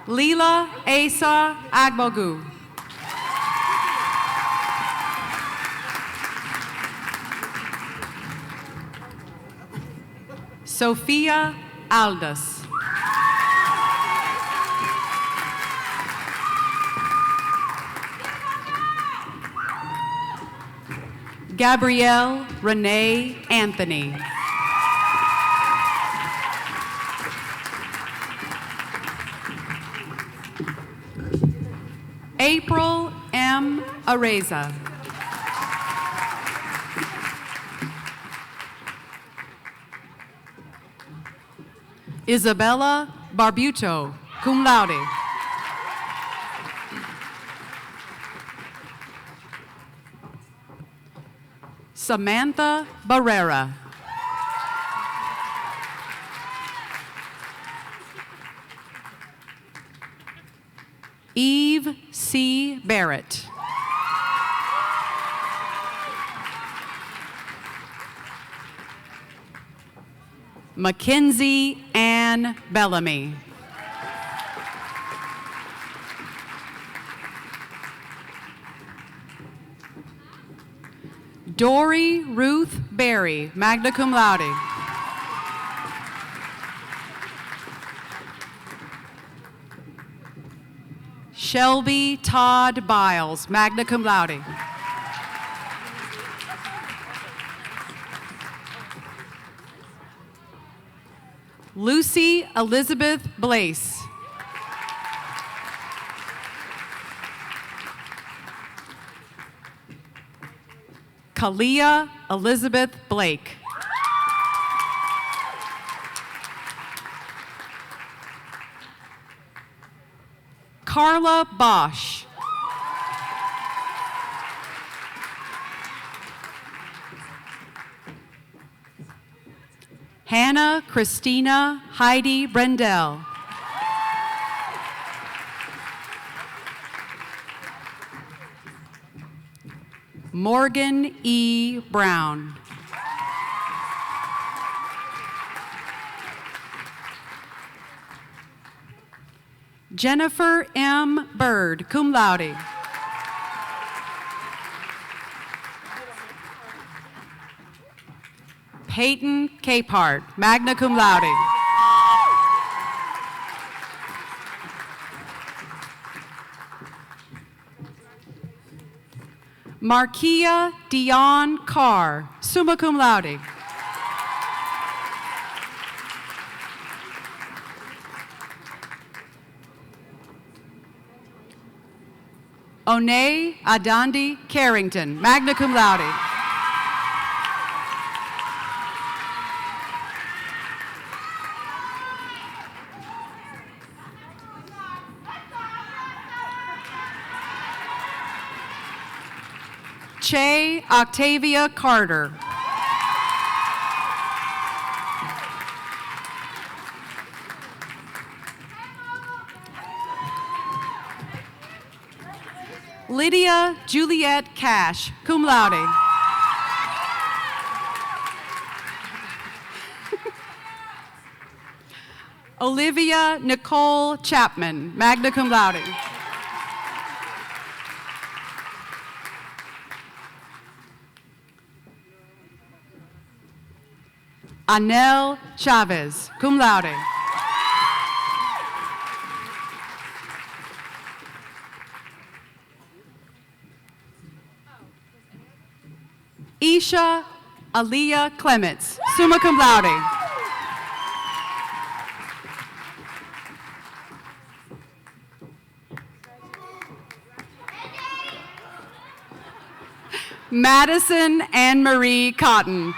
Leela Asa Agbogu. Sophia Aldas. Gabrielle Renee Anthony. April M. Areza. Isabella Barbuto, cum laude. Samantha Barrera. Eve C. Barrett. Mackenzie Ann Bellamy. Dory Ruth Berry, magna cum laude. Shelby Todd Biles, magna cum laude. Lucy Elizabeth Blaise. Kalia Elizabeth Blake. Carla Bosch. Hannah Christina Heidi Brendel. Morgan E. Brown. Jennifer M. Bird, cum laude. Peyton Capehart, magna cum laude. Markia Dion Carr, summa cum laude. Onay Adandi Carrington, magna cum laude. Che Octavia Carter. Lydia Juliet Cash, cum laude. Olivia Nicole Chapman, magna cum laude. Anel Chavez, cum laude. Isha Aliyah Clements, summa cum laude. Madison Anne Marie Cotton.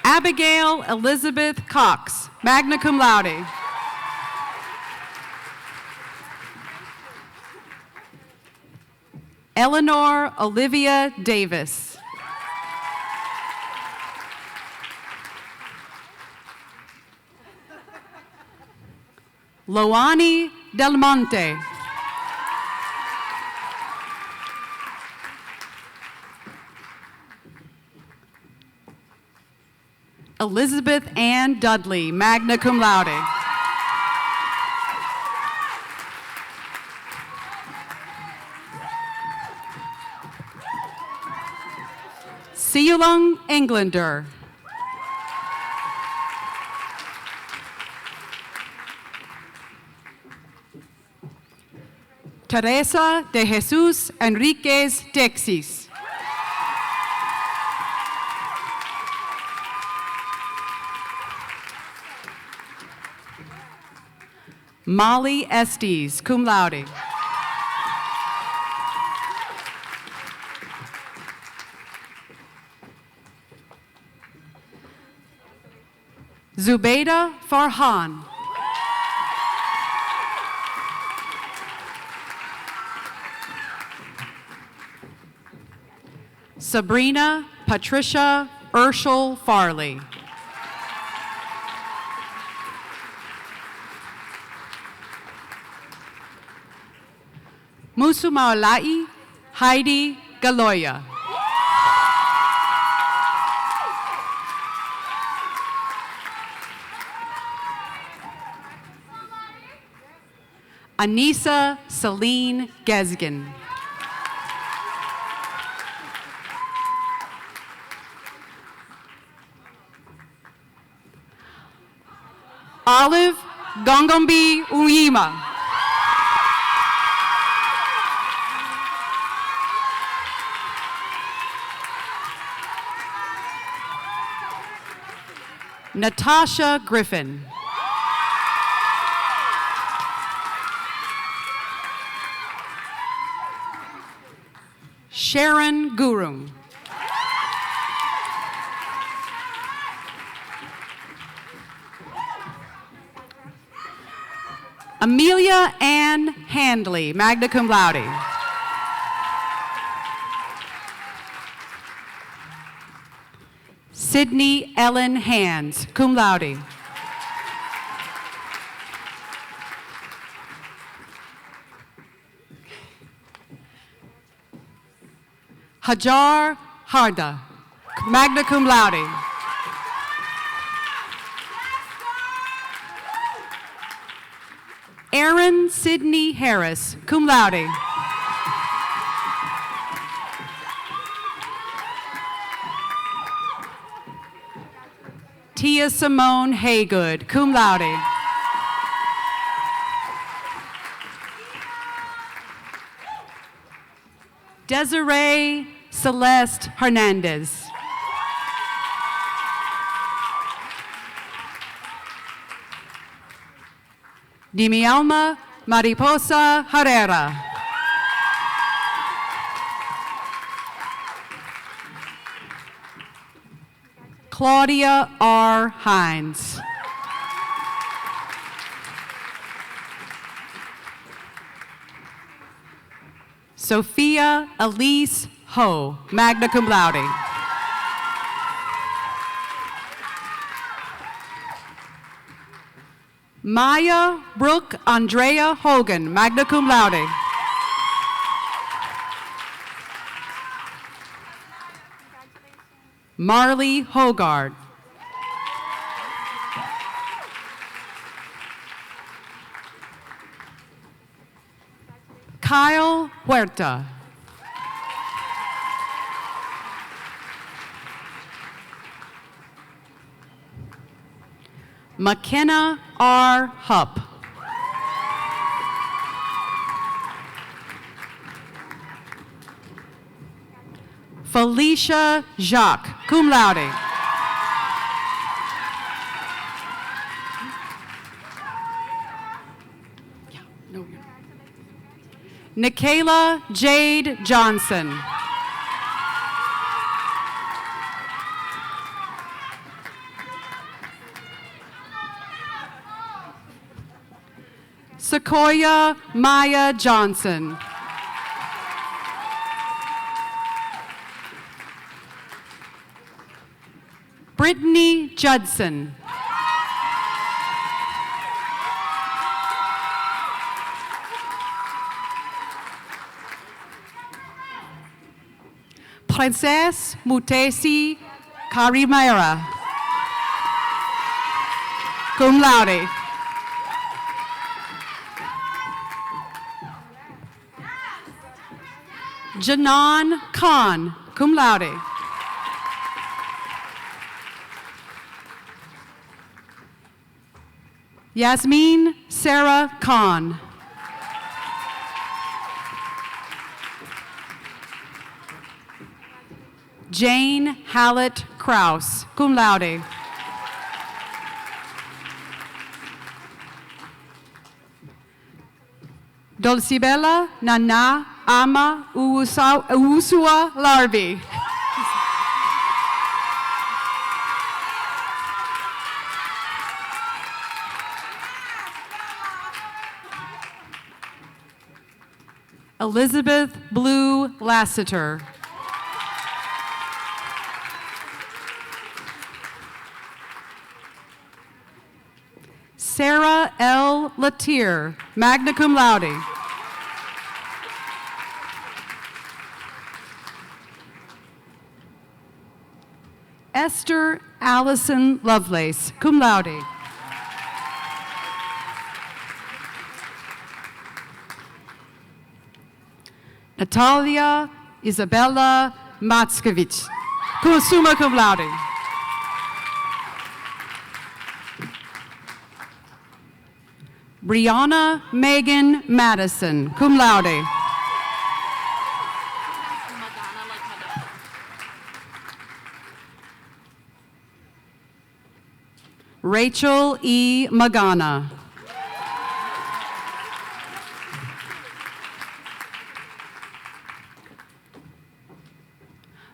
Abigail Elizabeth Cox, magna cum laude. Eleanor Olivia Davis. Loani Del Monte. Elizabeth Ann Dudley, magna cum laude. Siulung Englander. Teresa de Jesus Enriquez Texis. Molly Estes, cum laude. Zubeida Farhan. Sabrina Patricia Urshel Farley. Musumaolai Heidi Galoya. Anissa Celine Gesgen. Olive Gongombi Uyima. Natasha Griffin. Sharon Gurung. Amelia Ann Handley, magna cum laude. Sydney Ellen Hands, cum laude. Hajar Harda, magna cum laude. Aaron Sidney Harris, cum laude. Tia Simone Haygood, cum laude. Desiree Celeste Hernandez. Dimialma Mariposa Herrera. Claudia R. Hines. Sophia Elise Ho, magna cum laude. Maya Brooke Andrea Hogan, magna cum laude. Marley Hogard. Kyle Huerta. McKenna R. Hupp. Felicia Jacques, cum laude. Nikayla Jade Johnson. Sequoia Maya Johnson. Brittany Judson. Princess Mutesi Karimera, cum laude. Janan Khan, cum laude. Yasmin Sarah Khan. Jane Hallett Kraus, cum laude. Dulcibella Nana Ama Uusua Larbi. Elizabeth Blue Lassiter. Sarah L. Latier, magna cum laude. Esther Allison Lovelace, cum laude. Natalia Isabella Matskevich, summa cum laude. Brianna Megan Madison, cum laude. Rachel E. Magana.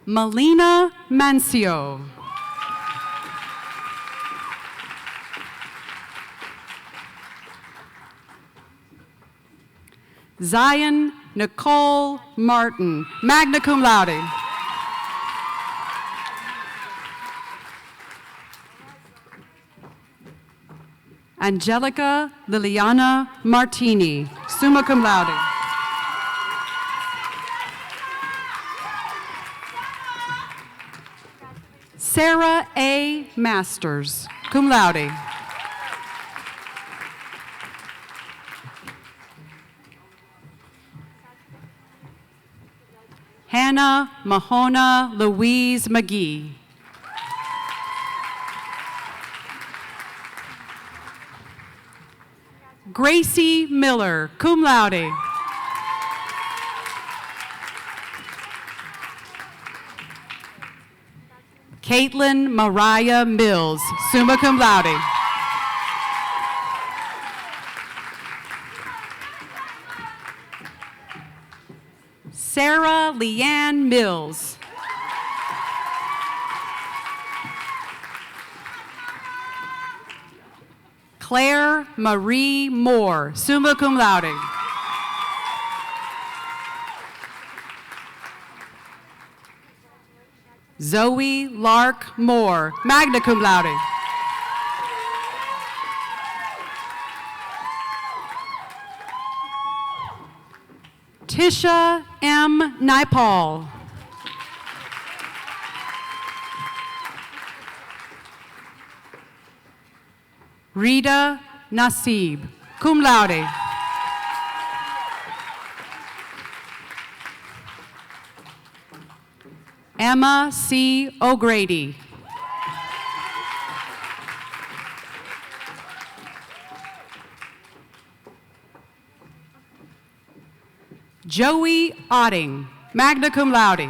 Melina Mancio. Zion Nicole Martin, magna cum laude. Angelica Liliana Martini, summa cum laude. Sarah A. Masters, cum laude. Hannah Mahona Louise McGee. Gracie Miller, cum laude. Caitlin Mariah Mills, summa cum laude. Sarah Leanne Mills. Claire Marie Moore, summa cum laude. Zoe Lark Moore, magna cum laude. Tisha M. Naipaul. Rita Nasib, cum laude. Emma C. O'Grady. Joey Otting, magna cum laude.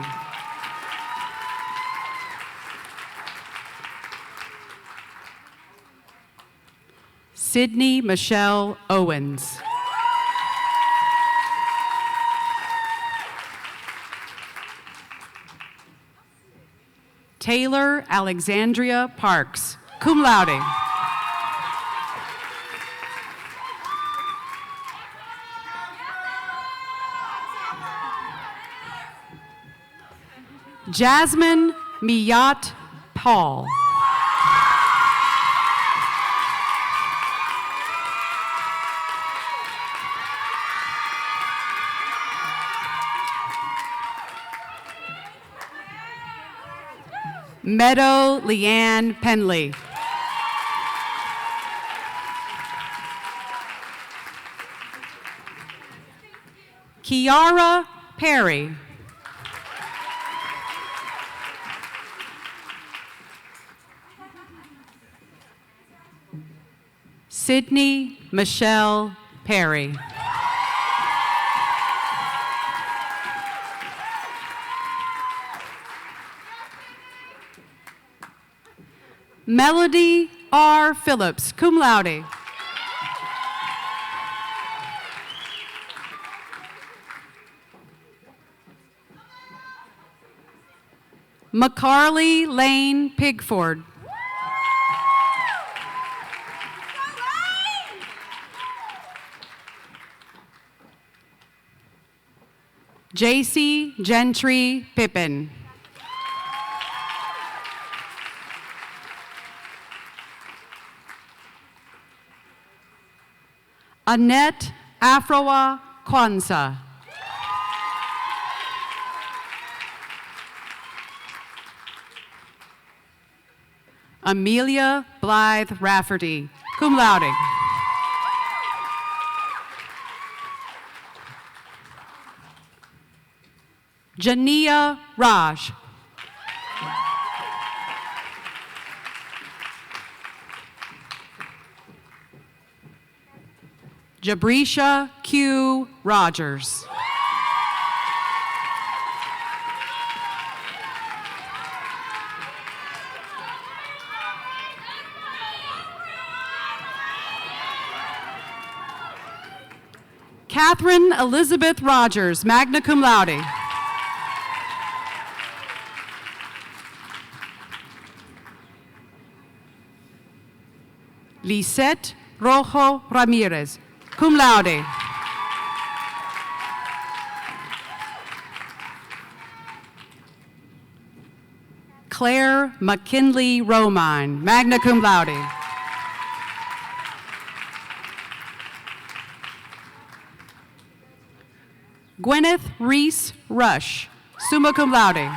Sydney Michelle Owens. Taylor Alexandria Parks, cum laude. Jasmine Miyat Paul. Meadow Leanne Penley. Kiara Perry. Sydney Michelle Perry. Melody R. Phillips, cum laude. McCarley Lane Pigford. JC Gentry Pippin. Annette Afroa Kwanzaa. Amelia Blythe Rafferty, cum laude. Jania Raj. Jabrisha Q. Rogers. Catherine Elizabeth Rogers, magna cum laude. Lisette Rojo Ramirez, cum laude. Claire McKinley Romine, magna cum laude. Gwyneth Reese Rush, summa cum laude.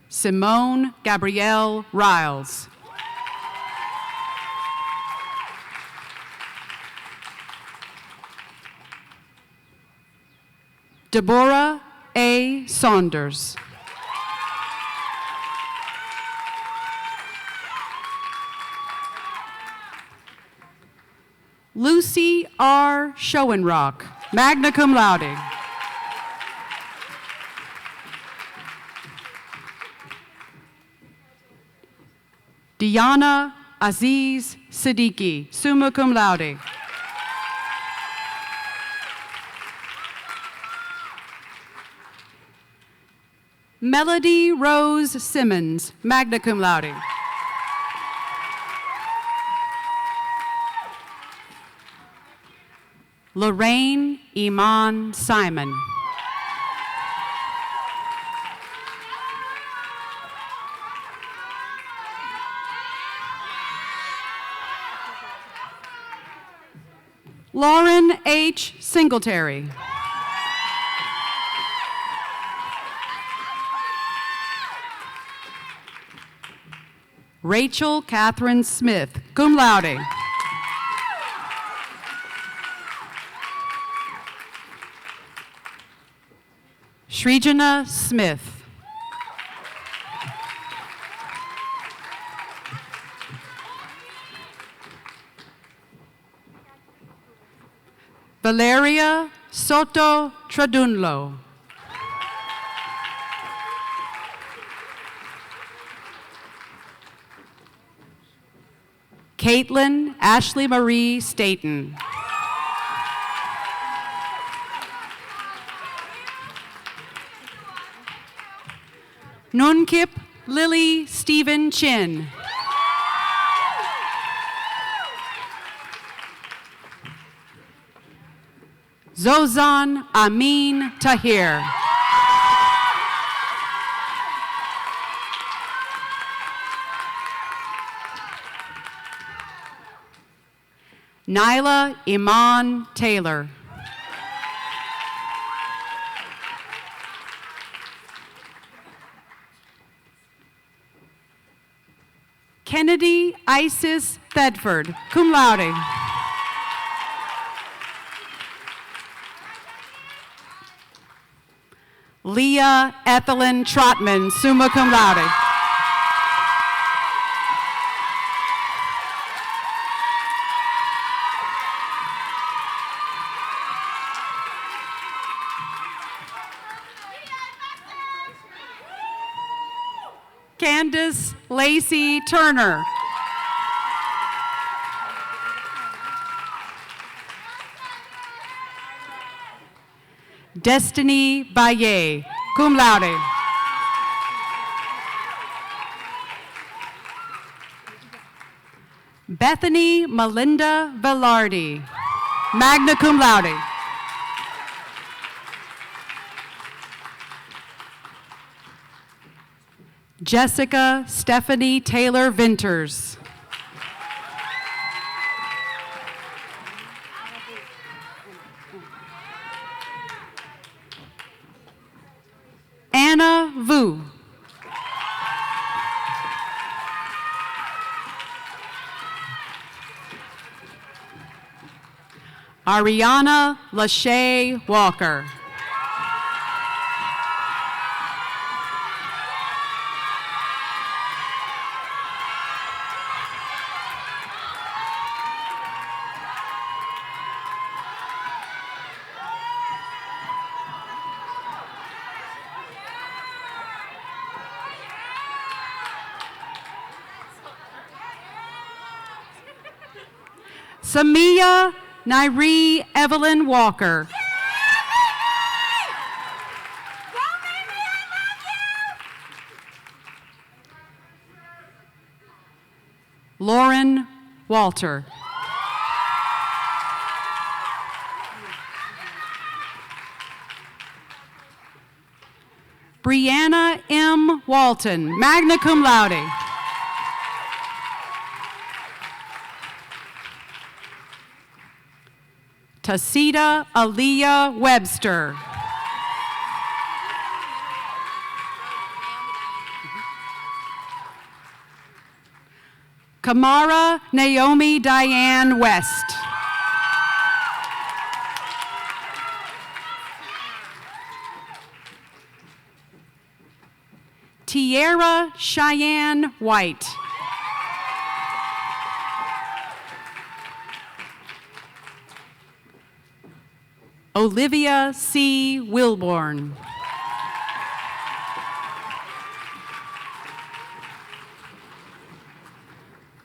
Simone Gabrielle Riles. Deborah A. Saunders. Lucy R. Schoenrock, magna cum laude. Diana Aziz Siddiqui, summa cum laude. Melody Rose Simmons, magna cum laude. Lorraine Iman Simon. Lauren H. Singletary. Rachel Catherine Smith, cum laude. Srijana Smith. Valeria Soto Tradunlo. Caitlin Ashley Marie Staten. Nunkip Lily Stephen Chin. Zozan Amin Tahir. Nyla Iman Taylor. Kennedy Isis Thedford, cum laude. Leah Ethelyn Trotman, summa cum laude. Candace Lacey Turner. Destiny Baye, cum laude. Bethany Melinda Velarde, magna cum laude. Jessica Stephanie Taylor Vinters. Anna Vu. Ariana Lachey Walker. Samia Nairi Evelyn Walker. Lauren Walter. Brianna M. Walton, magna cum laude. Tasita Aaliyah Webster. Kamara Naomi Diane West. Tierra Cheyenne White. Olivia C. Wilborn.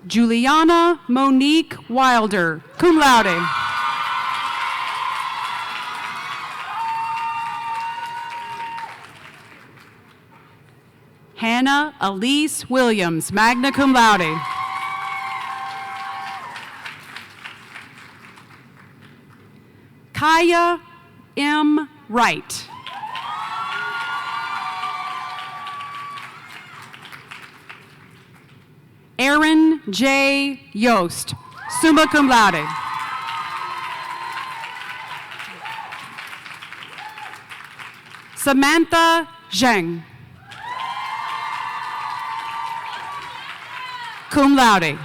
Juliana Monique Wilder, cum laude. Hannah Elise Williams, magna cum laude. Kaya M. Wright. Aaron J. Yost, summa cum laude. Samantha Zheng, cum laude.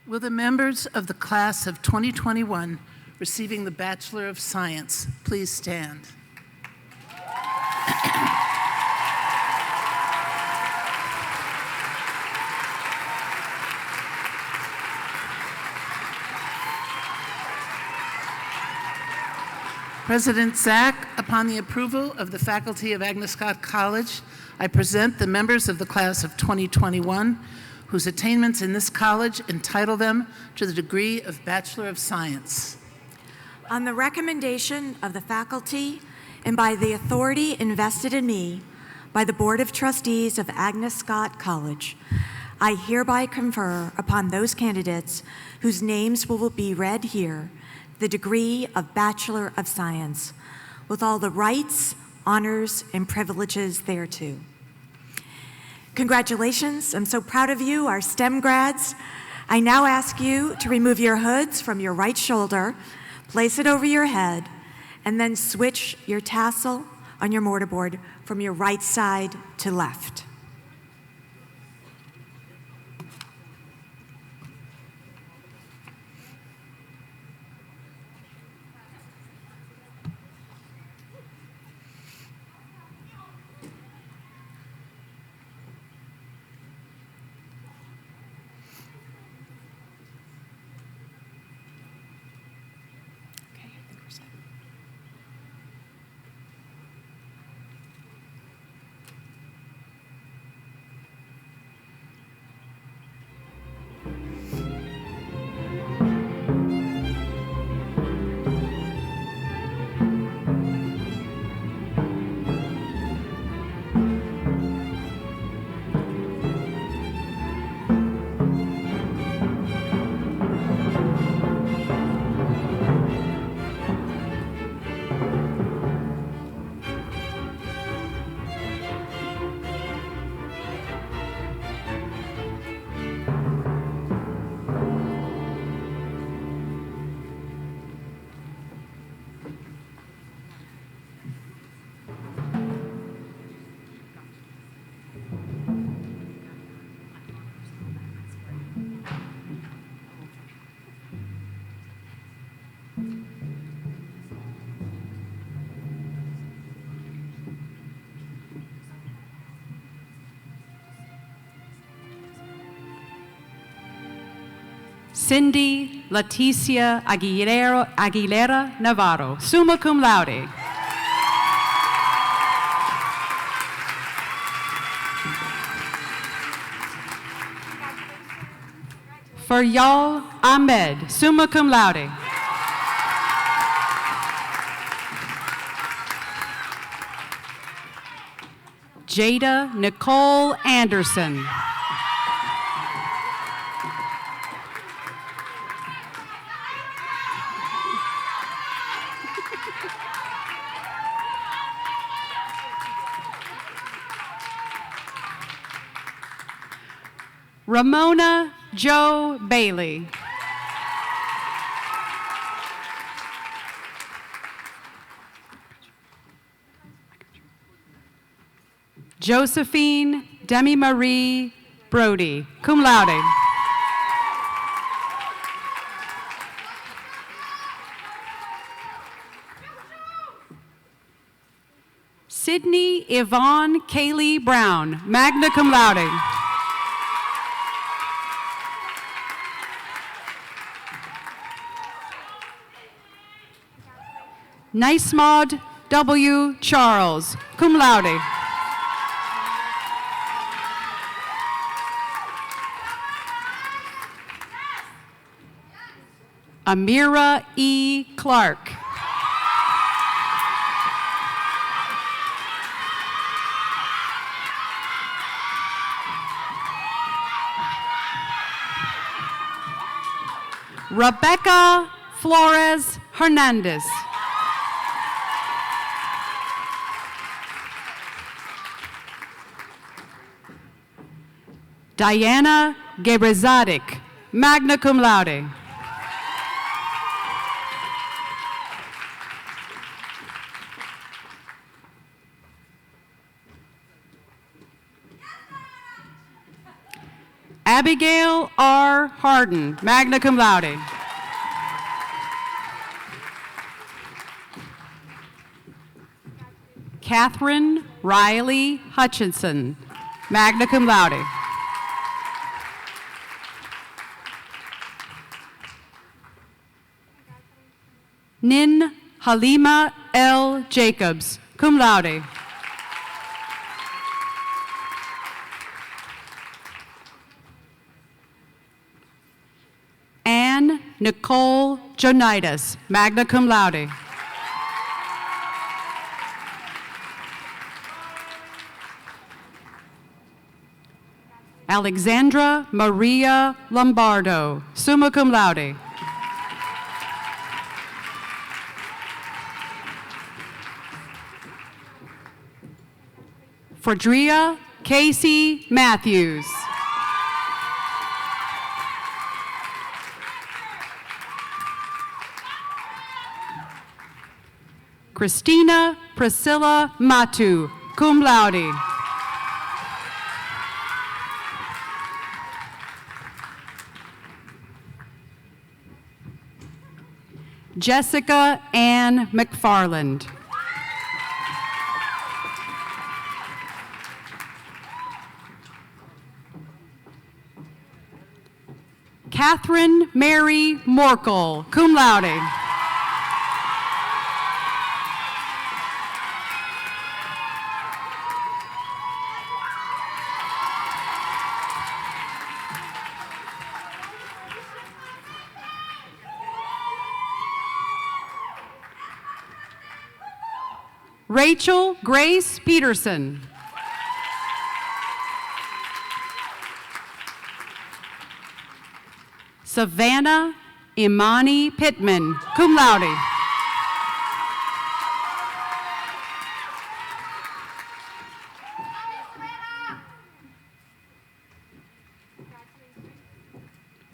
Will the members of the class of 2021 receiving the Bachelor of Science please stand? President Zach, upon the approval of the faculty of Agnes Scott College, I present the members of the class of 2021 whose attainments in this college entitle them to the degree of Bachelor of Science. On the recommendation of the faculty and by the authority invested in me by the Board of Trustees of Agnes Scott College, I hereby confer upon those candidates whose names will be read here the degree of Bachelor of Science, with all the rights, honors, and privileges thereto. Congratulations, I'm so proud of you, our STEM grads. I now ask you to remove your hoods from your right shoulder, place it over your head, and then switch your tassel on your mortarboard from your right side to left. Cindy Leticia Aguilera Navarro, summa cum laude. Faryal Ahmed, summa cum laude. Jada Nicole Anderson. Ramona Jo Bailey. Josephine Demi-Marie Brody, cum laude. Sydney Yvonne Kaylee Brown, magna cum laude. Nicemaud W. Charles, cum laude. Amira E. Clark. Rebecca Flores Hernandez. Diana Gebrezadik, magna cum laude. Abigail R. Harden, magna cum laude. Catherine Riley Hutchinson, magna cum laude. Nin Halima L. Jacobs, cum laude. Anne Nicole Jonitas, magna cum laude. Alexandra Maria Lombardo, summa cum laude. Fredria Casey Matthews. Christina Priscilla Matu, cum laude. Jessica Ann McFarland. Catherine Mary Morkel, cum laude. Rachel Grace Peterson. Savannah Imani Pittman, cum laude.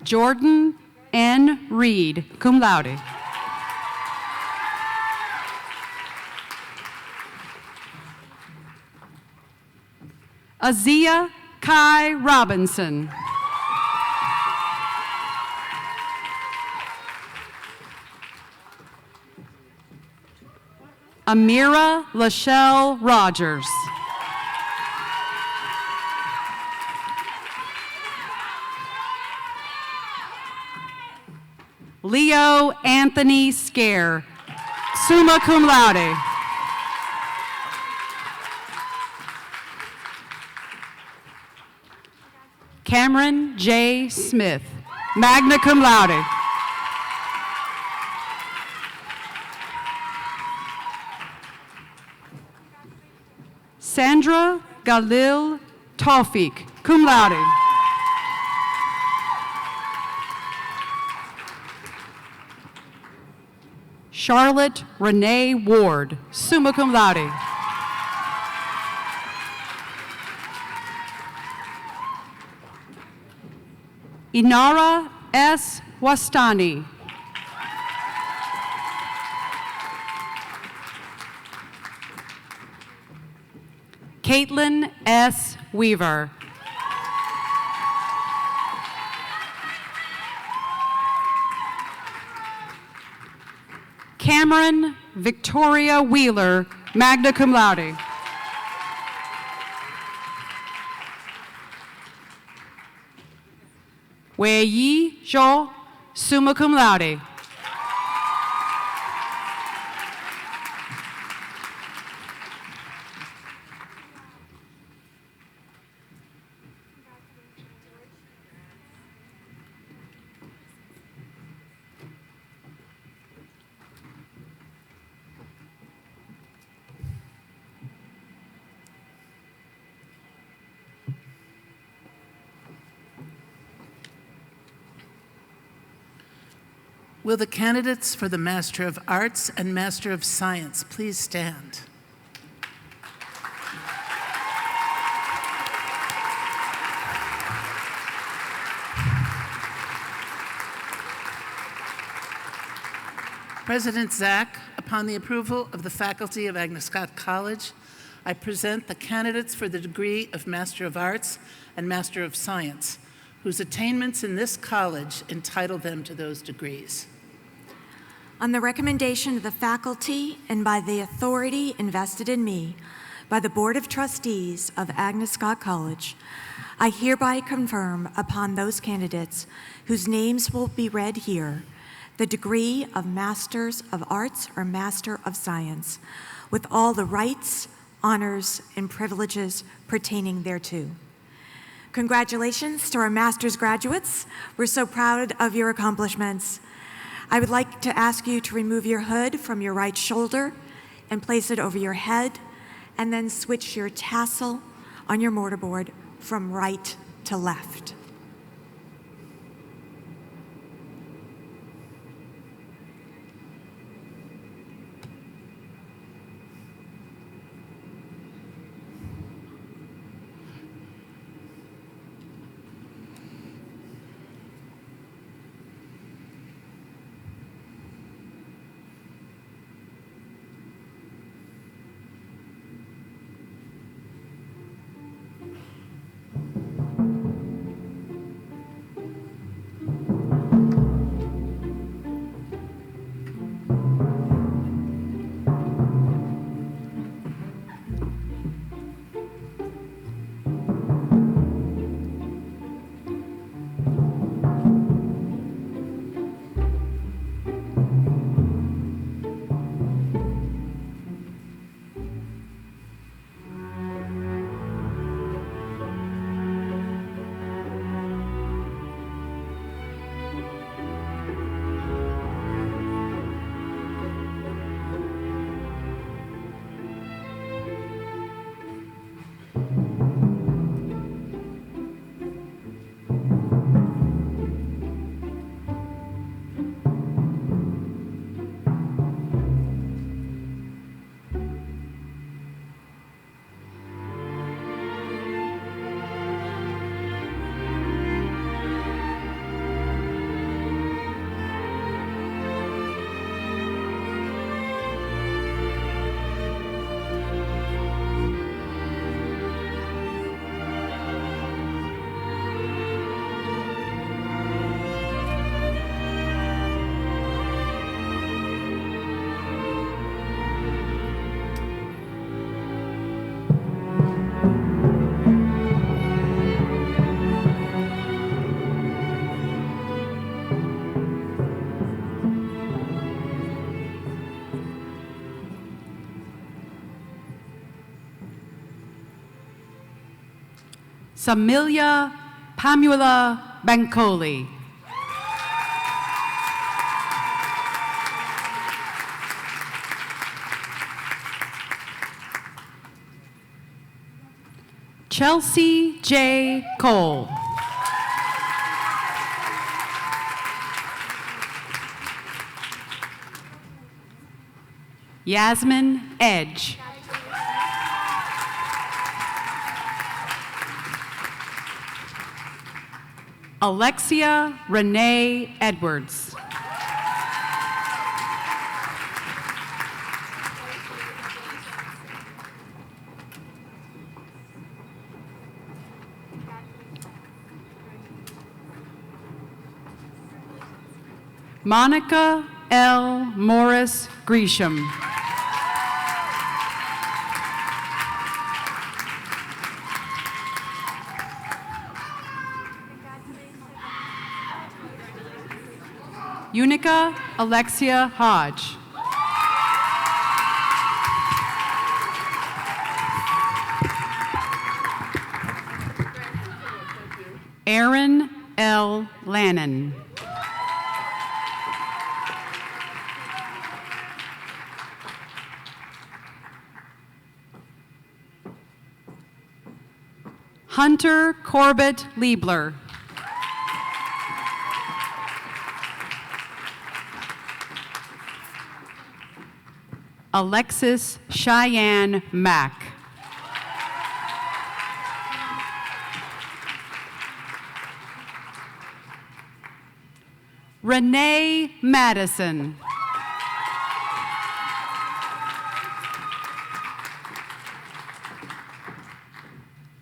Jordan N. Reed, cum laude. Azia Kai Robinson. Amira Lachelle Rogers. Leo Anthony Scare, summa cum laude. Cameron J. Smith, magna cum laude. Sandra Galil Tawfiq, cum laude. Charlotte Renee Ward, summa cum laude. Inara S. Wastani. Caitlin S. Weaver. Cameron Victoria Wheeler, magna cum laude. Wei Yi Zhou, summa cum laude. Will the candidates for the Master of Arts and Master of Science please stand? President Zach, upon the approval of the faculty of Agnes Scott College, I present the candidates for the degree of Master of Arts and Master of Science, whose attainments in this college entitle them to those degrees. On the recommendation of the faculty and by the authority invested in me by the Board of Trustees of Agnes Scott College, I hereby confirm upon those candidates whose names will be read here the degree of Masters of Arts or Master of Science, with all the rights, honors, and privileges pertaining thereto. Congratulations to our master's graduates. We're so proud of your accomplishments. I would like to ask you to remove your hood from your right shoulder and place it over your head, and then switch your tassel on your mortarboard from right to left. Samilia Pamula Bancoli. Chelsea J. Cole. Yasmin Edge. Alexia Renee Edwards. Monica L. Morris Gresham. Unica Alexia Hodge. Aaron L. Lannon. Hunter Corbett Liebler. Alexis Cheyenne Mack. Renee Madison.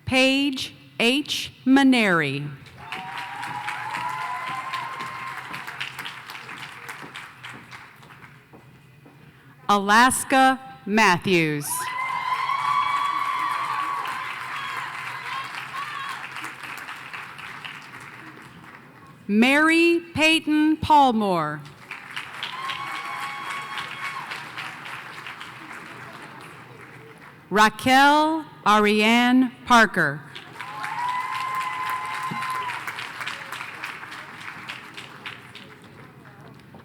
Paige H. Maneri. Alaska Matthews. Mary Peyton Paulmore. Raquel Ariane Parker.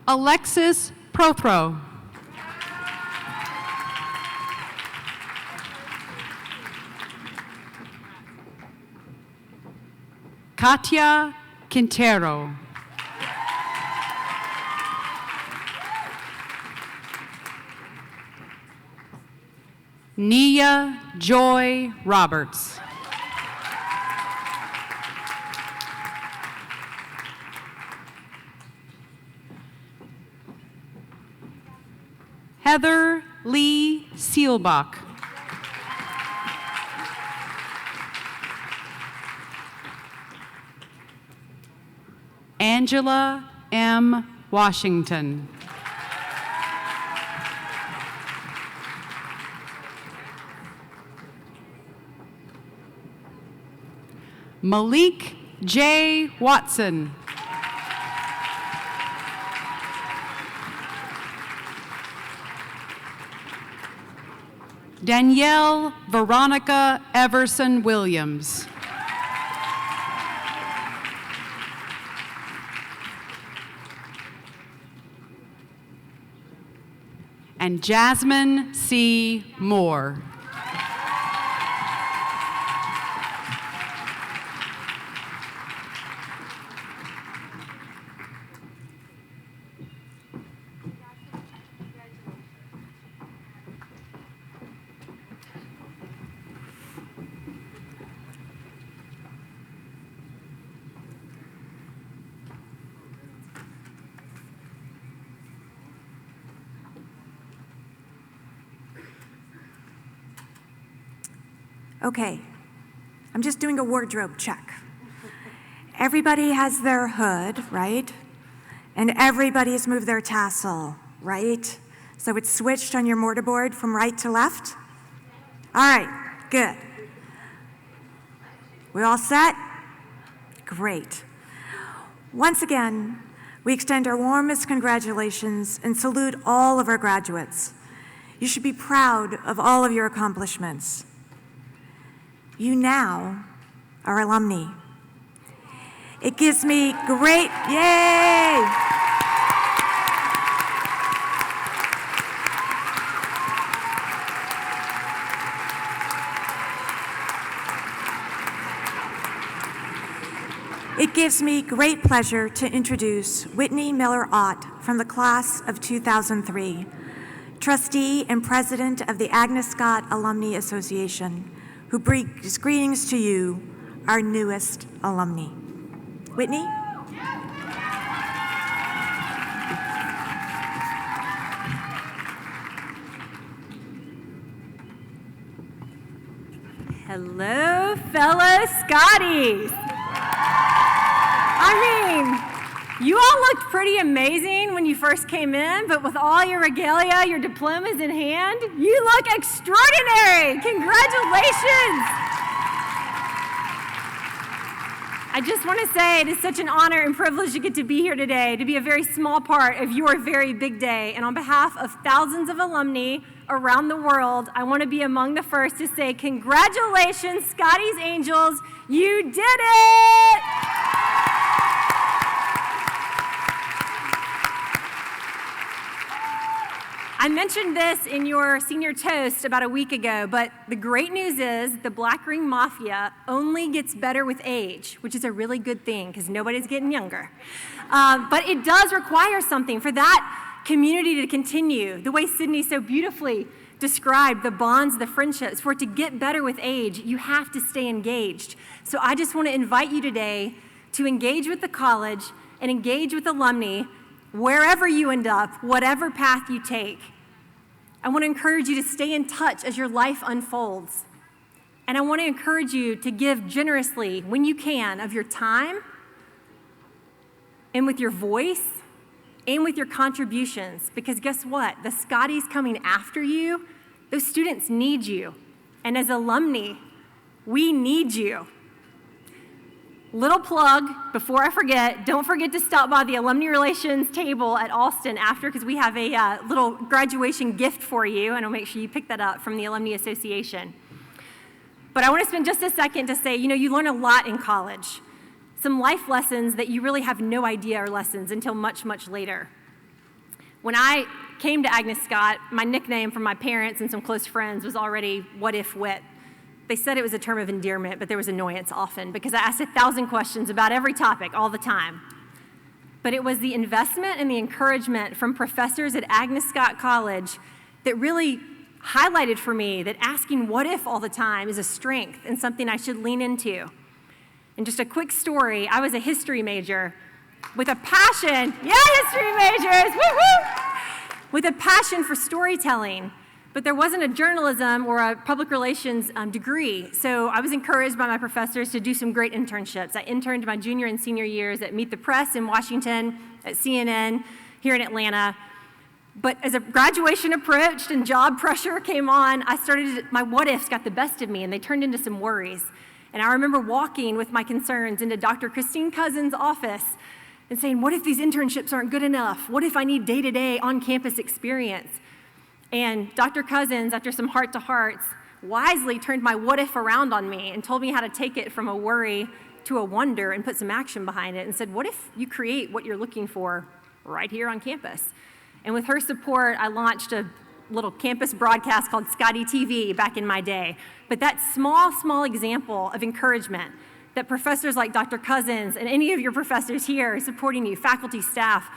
Alexis Prothro. Katia Quintero. Nia Joy Roberts. Heather Lee Seelbach. Angela M. Washington. Malik J. Watson. Danielle Veronica Everson Williams. And Jasmine C. Moore. Okay, I'm just doing a wardrobe check. Everybody has their hood, right? And everybody's moved their tassel, right? So it's switched on your mortarboard from right to left? All right, good. We all set? Great. Once again, we extend our warmest congratulations and salute all of our graduates. You should be proud of all of your accomplishments. You now our alumni. It gives me great, yay! It gives me great pleasure to introduce Whitney Miller-Ott from the class of 2003, trustee and president of the Agnes Scott Alumni Association, who brings greetings to you, our newest alumni. Whitney? Hello, fellow Scotties. You all looked pretty amazing when you first came in, but with all your regalia, your diplomas in hand, you look extraordinary. Congratulations. I just want to say it is such an honor and privilege to get to be here today, to be a very small part of your very big day. And on behalf of thousands of alumni around the world, I want to be among the first to say congratulations, Scotties Angels, you did it! I mentioned this in your senior toast about a week ago, but the great news is the Black Ring Mafia only gets better with age, which is a really good thing because nobody's getting younger. But it does require something for that community to continue, the way Sydney so beautifully described the bonds, the friendships. For it to get better with age, you have to stay engaged. So I just want to invite you today to engage with the college and engage with alumni wherever you end up, whatever path you take. I want to encourage you to stay in touch as your life unfolds. And I want to encourage you to give generously, when you can, of your time and with your voice and with your contributions. Because guess what? The Scotties coming after you, those students need you. And as alumni, we need you. Little plug, before I forget, don't forget to stop by the Alumni Relations table at Alston after, because we have a little graduation gift for you, and I'll make sure you pick that up from the Alumni Association. But I want to spend just a second to say, you learn a lot in college. Some life lessons that you really have no idea are lessons until much, much later. When I came to Agnes Scott, my nickname from my parents and some close friends was already What If Wit. They said it was a term of endearment, but there was annoyance often because I asked 1,000 questions about every topic all the time. But it was the investment and the encouragement from professors at Agnes Scott College that really highlighted for me that asking what if all the time is a strength and something I should lean into. And just a quick story, I was a history major with a passion, history majors, woo-hoo! With a passion for storytelling. But there wasn't a journalism or a public relations degree, so I was encouraged by my professors to do some great internships. I interned my junior and senior years at Meet the Press in Washington, at CNN here in Atlanta. But as a graduation approached and job pressure came on, my what ifs got the best of me, and they turned into some worries. And I remember walking with my concerns into Dr. Christine Cousins' office and saying, what if these internships aren't good enough? What if I need day-to-day on-campus experience? And Dr. Cousins, after some heart-to-hearts, wisely turned my what if around on me and told me how to take it from a worry to a wonder and put some action behind it and said, what if you create what you're looking for right here on campus? And with her support, I launched a little campus broadcast called Scotty TV back in my day. But that small example of encouragement that professors like Dr. Cousins and any of your professors here supporting you, faculty, staff,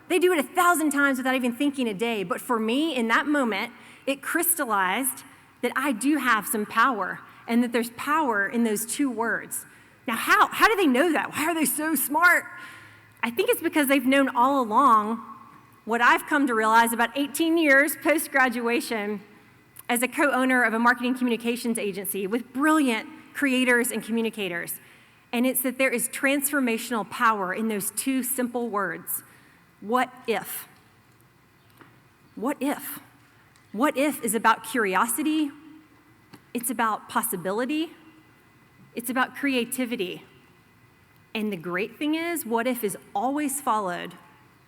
they do it 1,000 times without even thinking a day. But for me, in that moment, it crystallized that I do have some power and that there's power in those two words. Now, how do they know that? Why are they so smart? I think it's because they've known all along what I've come to realize about 18 years post-graduation as a co-owner of a marketing communications agency with brilliant creators and communicators. And it's that there is transformational power in those two simple words. What if? What if? What if is about curiosity, it's about possibility, it's about creativity. And the great thing is, what if is always followed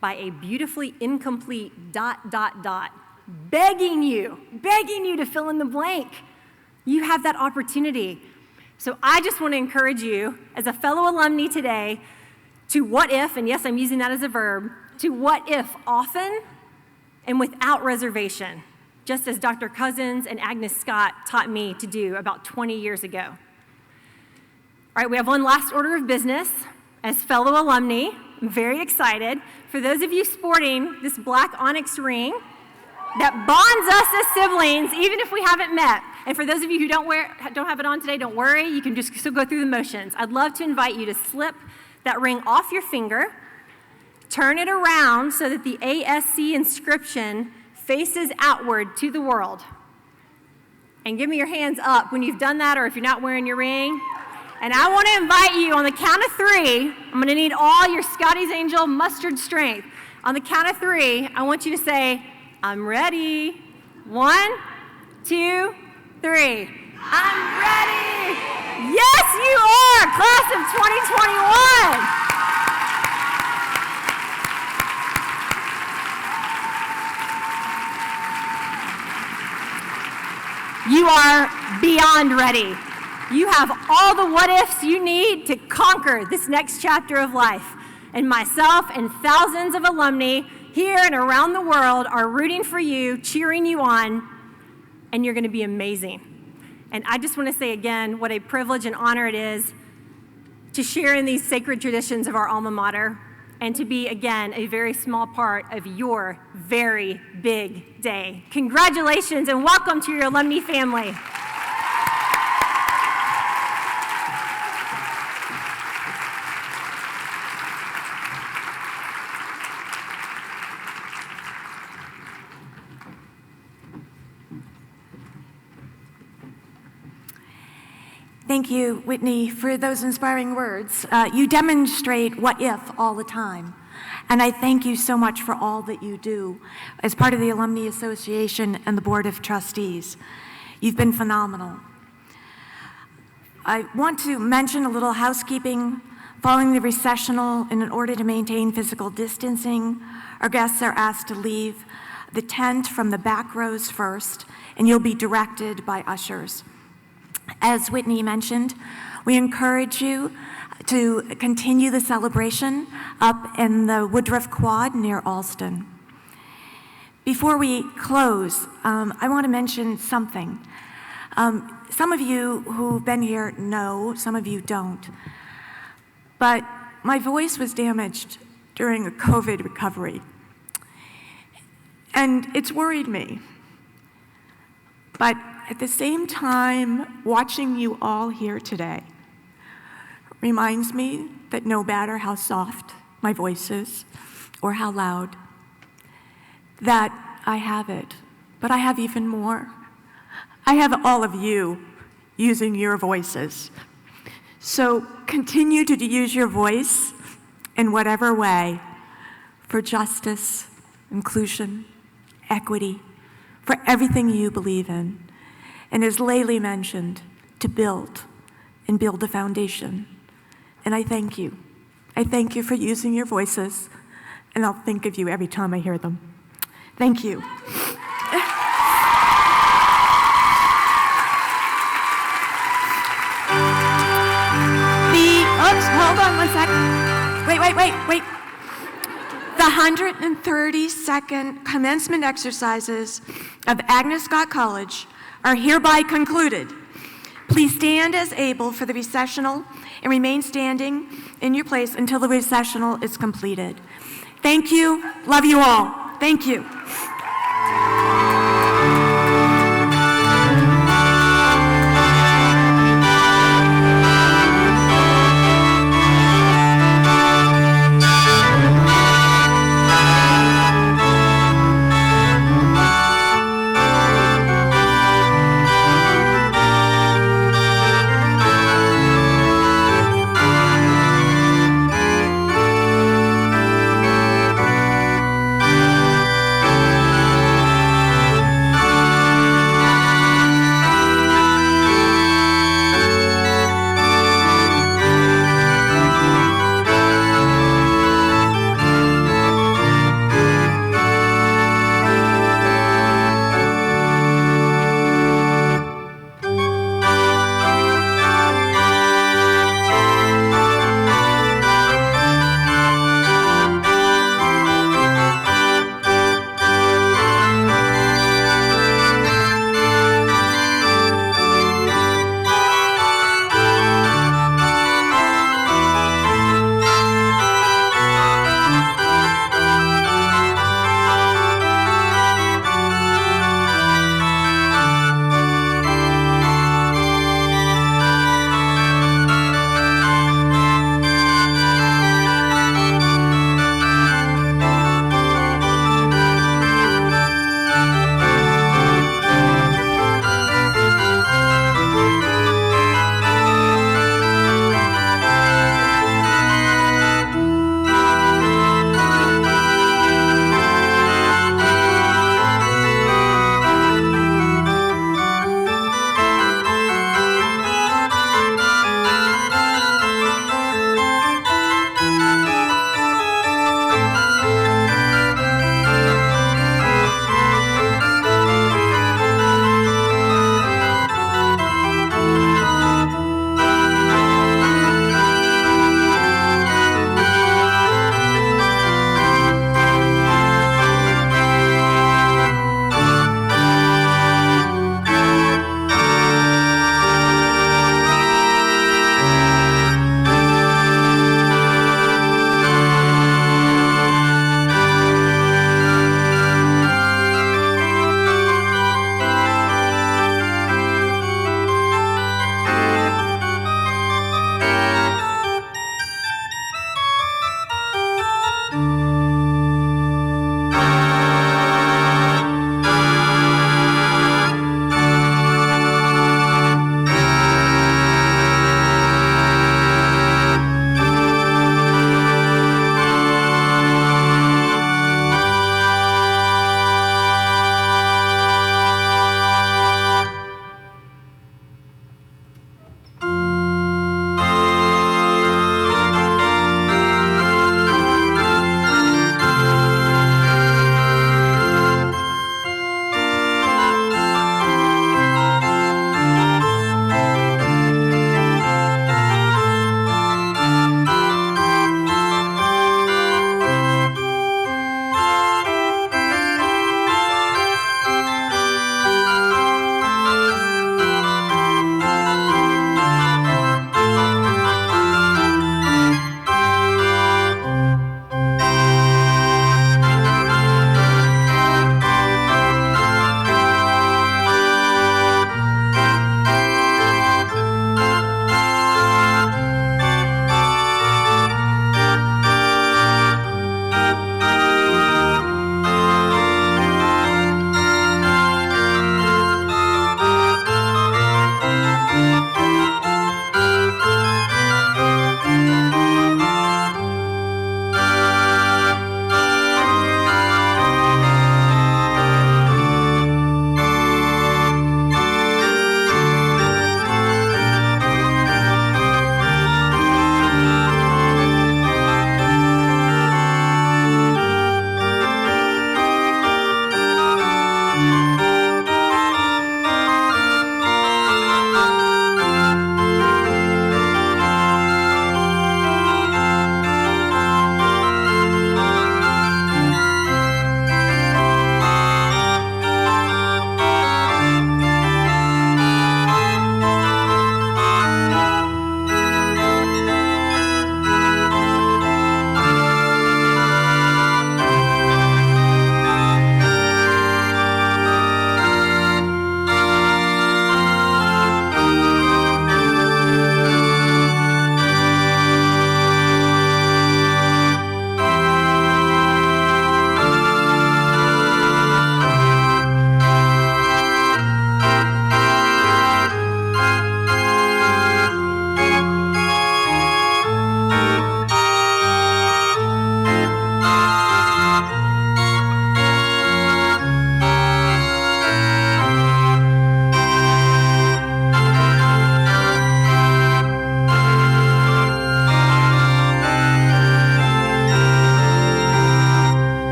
by a beautifully incomplete ... begging you to fill in the blank. You have that opportunity. So I just want to encourage you, as a fellow alumni today, to what if, and yes, I'm using that as a verb, to what if often and without reservation, just as Dr. Cousins and Agnes Scott taught me to do about 20 years ago. All right, we have one last order of business. As fellow alumni, I'm very excited. For those of you sporting this black onyx ring that bonds us as siblings, even if we haven't met, and for those of you who don't have it on today, don't worry, you can just still go through the motions. I'd love to invite you to slip that ring off your finger, turn it around so that the ASC inscription faces outward to the world. And give me your hands up when you've done that, or if you're not wearing your ring. And I want to invite you on the count of 3. I'm going to need all your Scotties Angel mustard strength. On the count of 3, I want you to say, I'm ready. 1, 2, 3. I'm ready. Yes, you are, class of 2021. You are beyond ready. You have all the what-ifs you need to conquer this next chapter of life. And myself and thousands of alumni here and around the world are rooting for you, cheering you on, and you're going to be amazing. And I just want to say again what a privilege and honor it is to share in these sacred traditions of our alma mater and to be, again, a very small part of your very big day. Congratulations and welcome to your alumni family. Thank you, Whitney, for those inspiring words. You demonstrate what if all the time. And I thank you so much for all that you do as part of the Alumni Association and the Board of Trustees. You've been phenomenal. I want to mention a little housekeeping. Following the recessional, and in order to maintain physical distancing, our guests are asked to leave the tent from the back rows first, and you'll be directed by ushers. As Whitney mentioned, we encourage you to continue the celebration up in the Woodruff Quad near Alston. Before we close, I want to mention something. Some of you who've been here know, some of you don't. But my voice was damaged during a COVID recovery. And it's worried me. But at the same time, watching you all here today reminds me that no matter how soft my voice is or how loud, that I have it, but I have even more. I have all of you using your voices. So continue to use your voice in whatever way for justice, inclusion, equity, for everything you believe in. And as Laylee mentioned, to build and build a foundation. And I thank you. I thank you for using your voices, and I'll think of you every time I hear them. Thank you. Hold on one second. Wait. The 132nd commencement exercises of Agnes Scott College are hereby concluded. Please stand as able for the recessional and remain standing in your place until the recessional is completed. Thank you. Love you all. Thank you.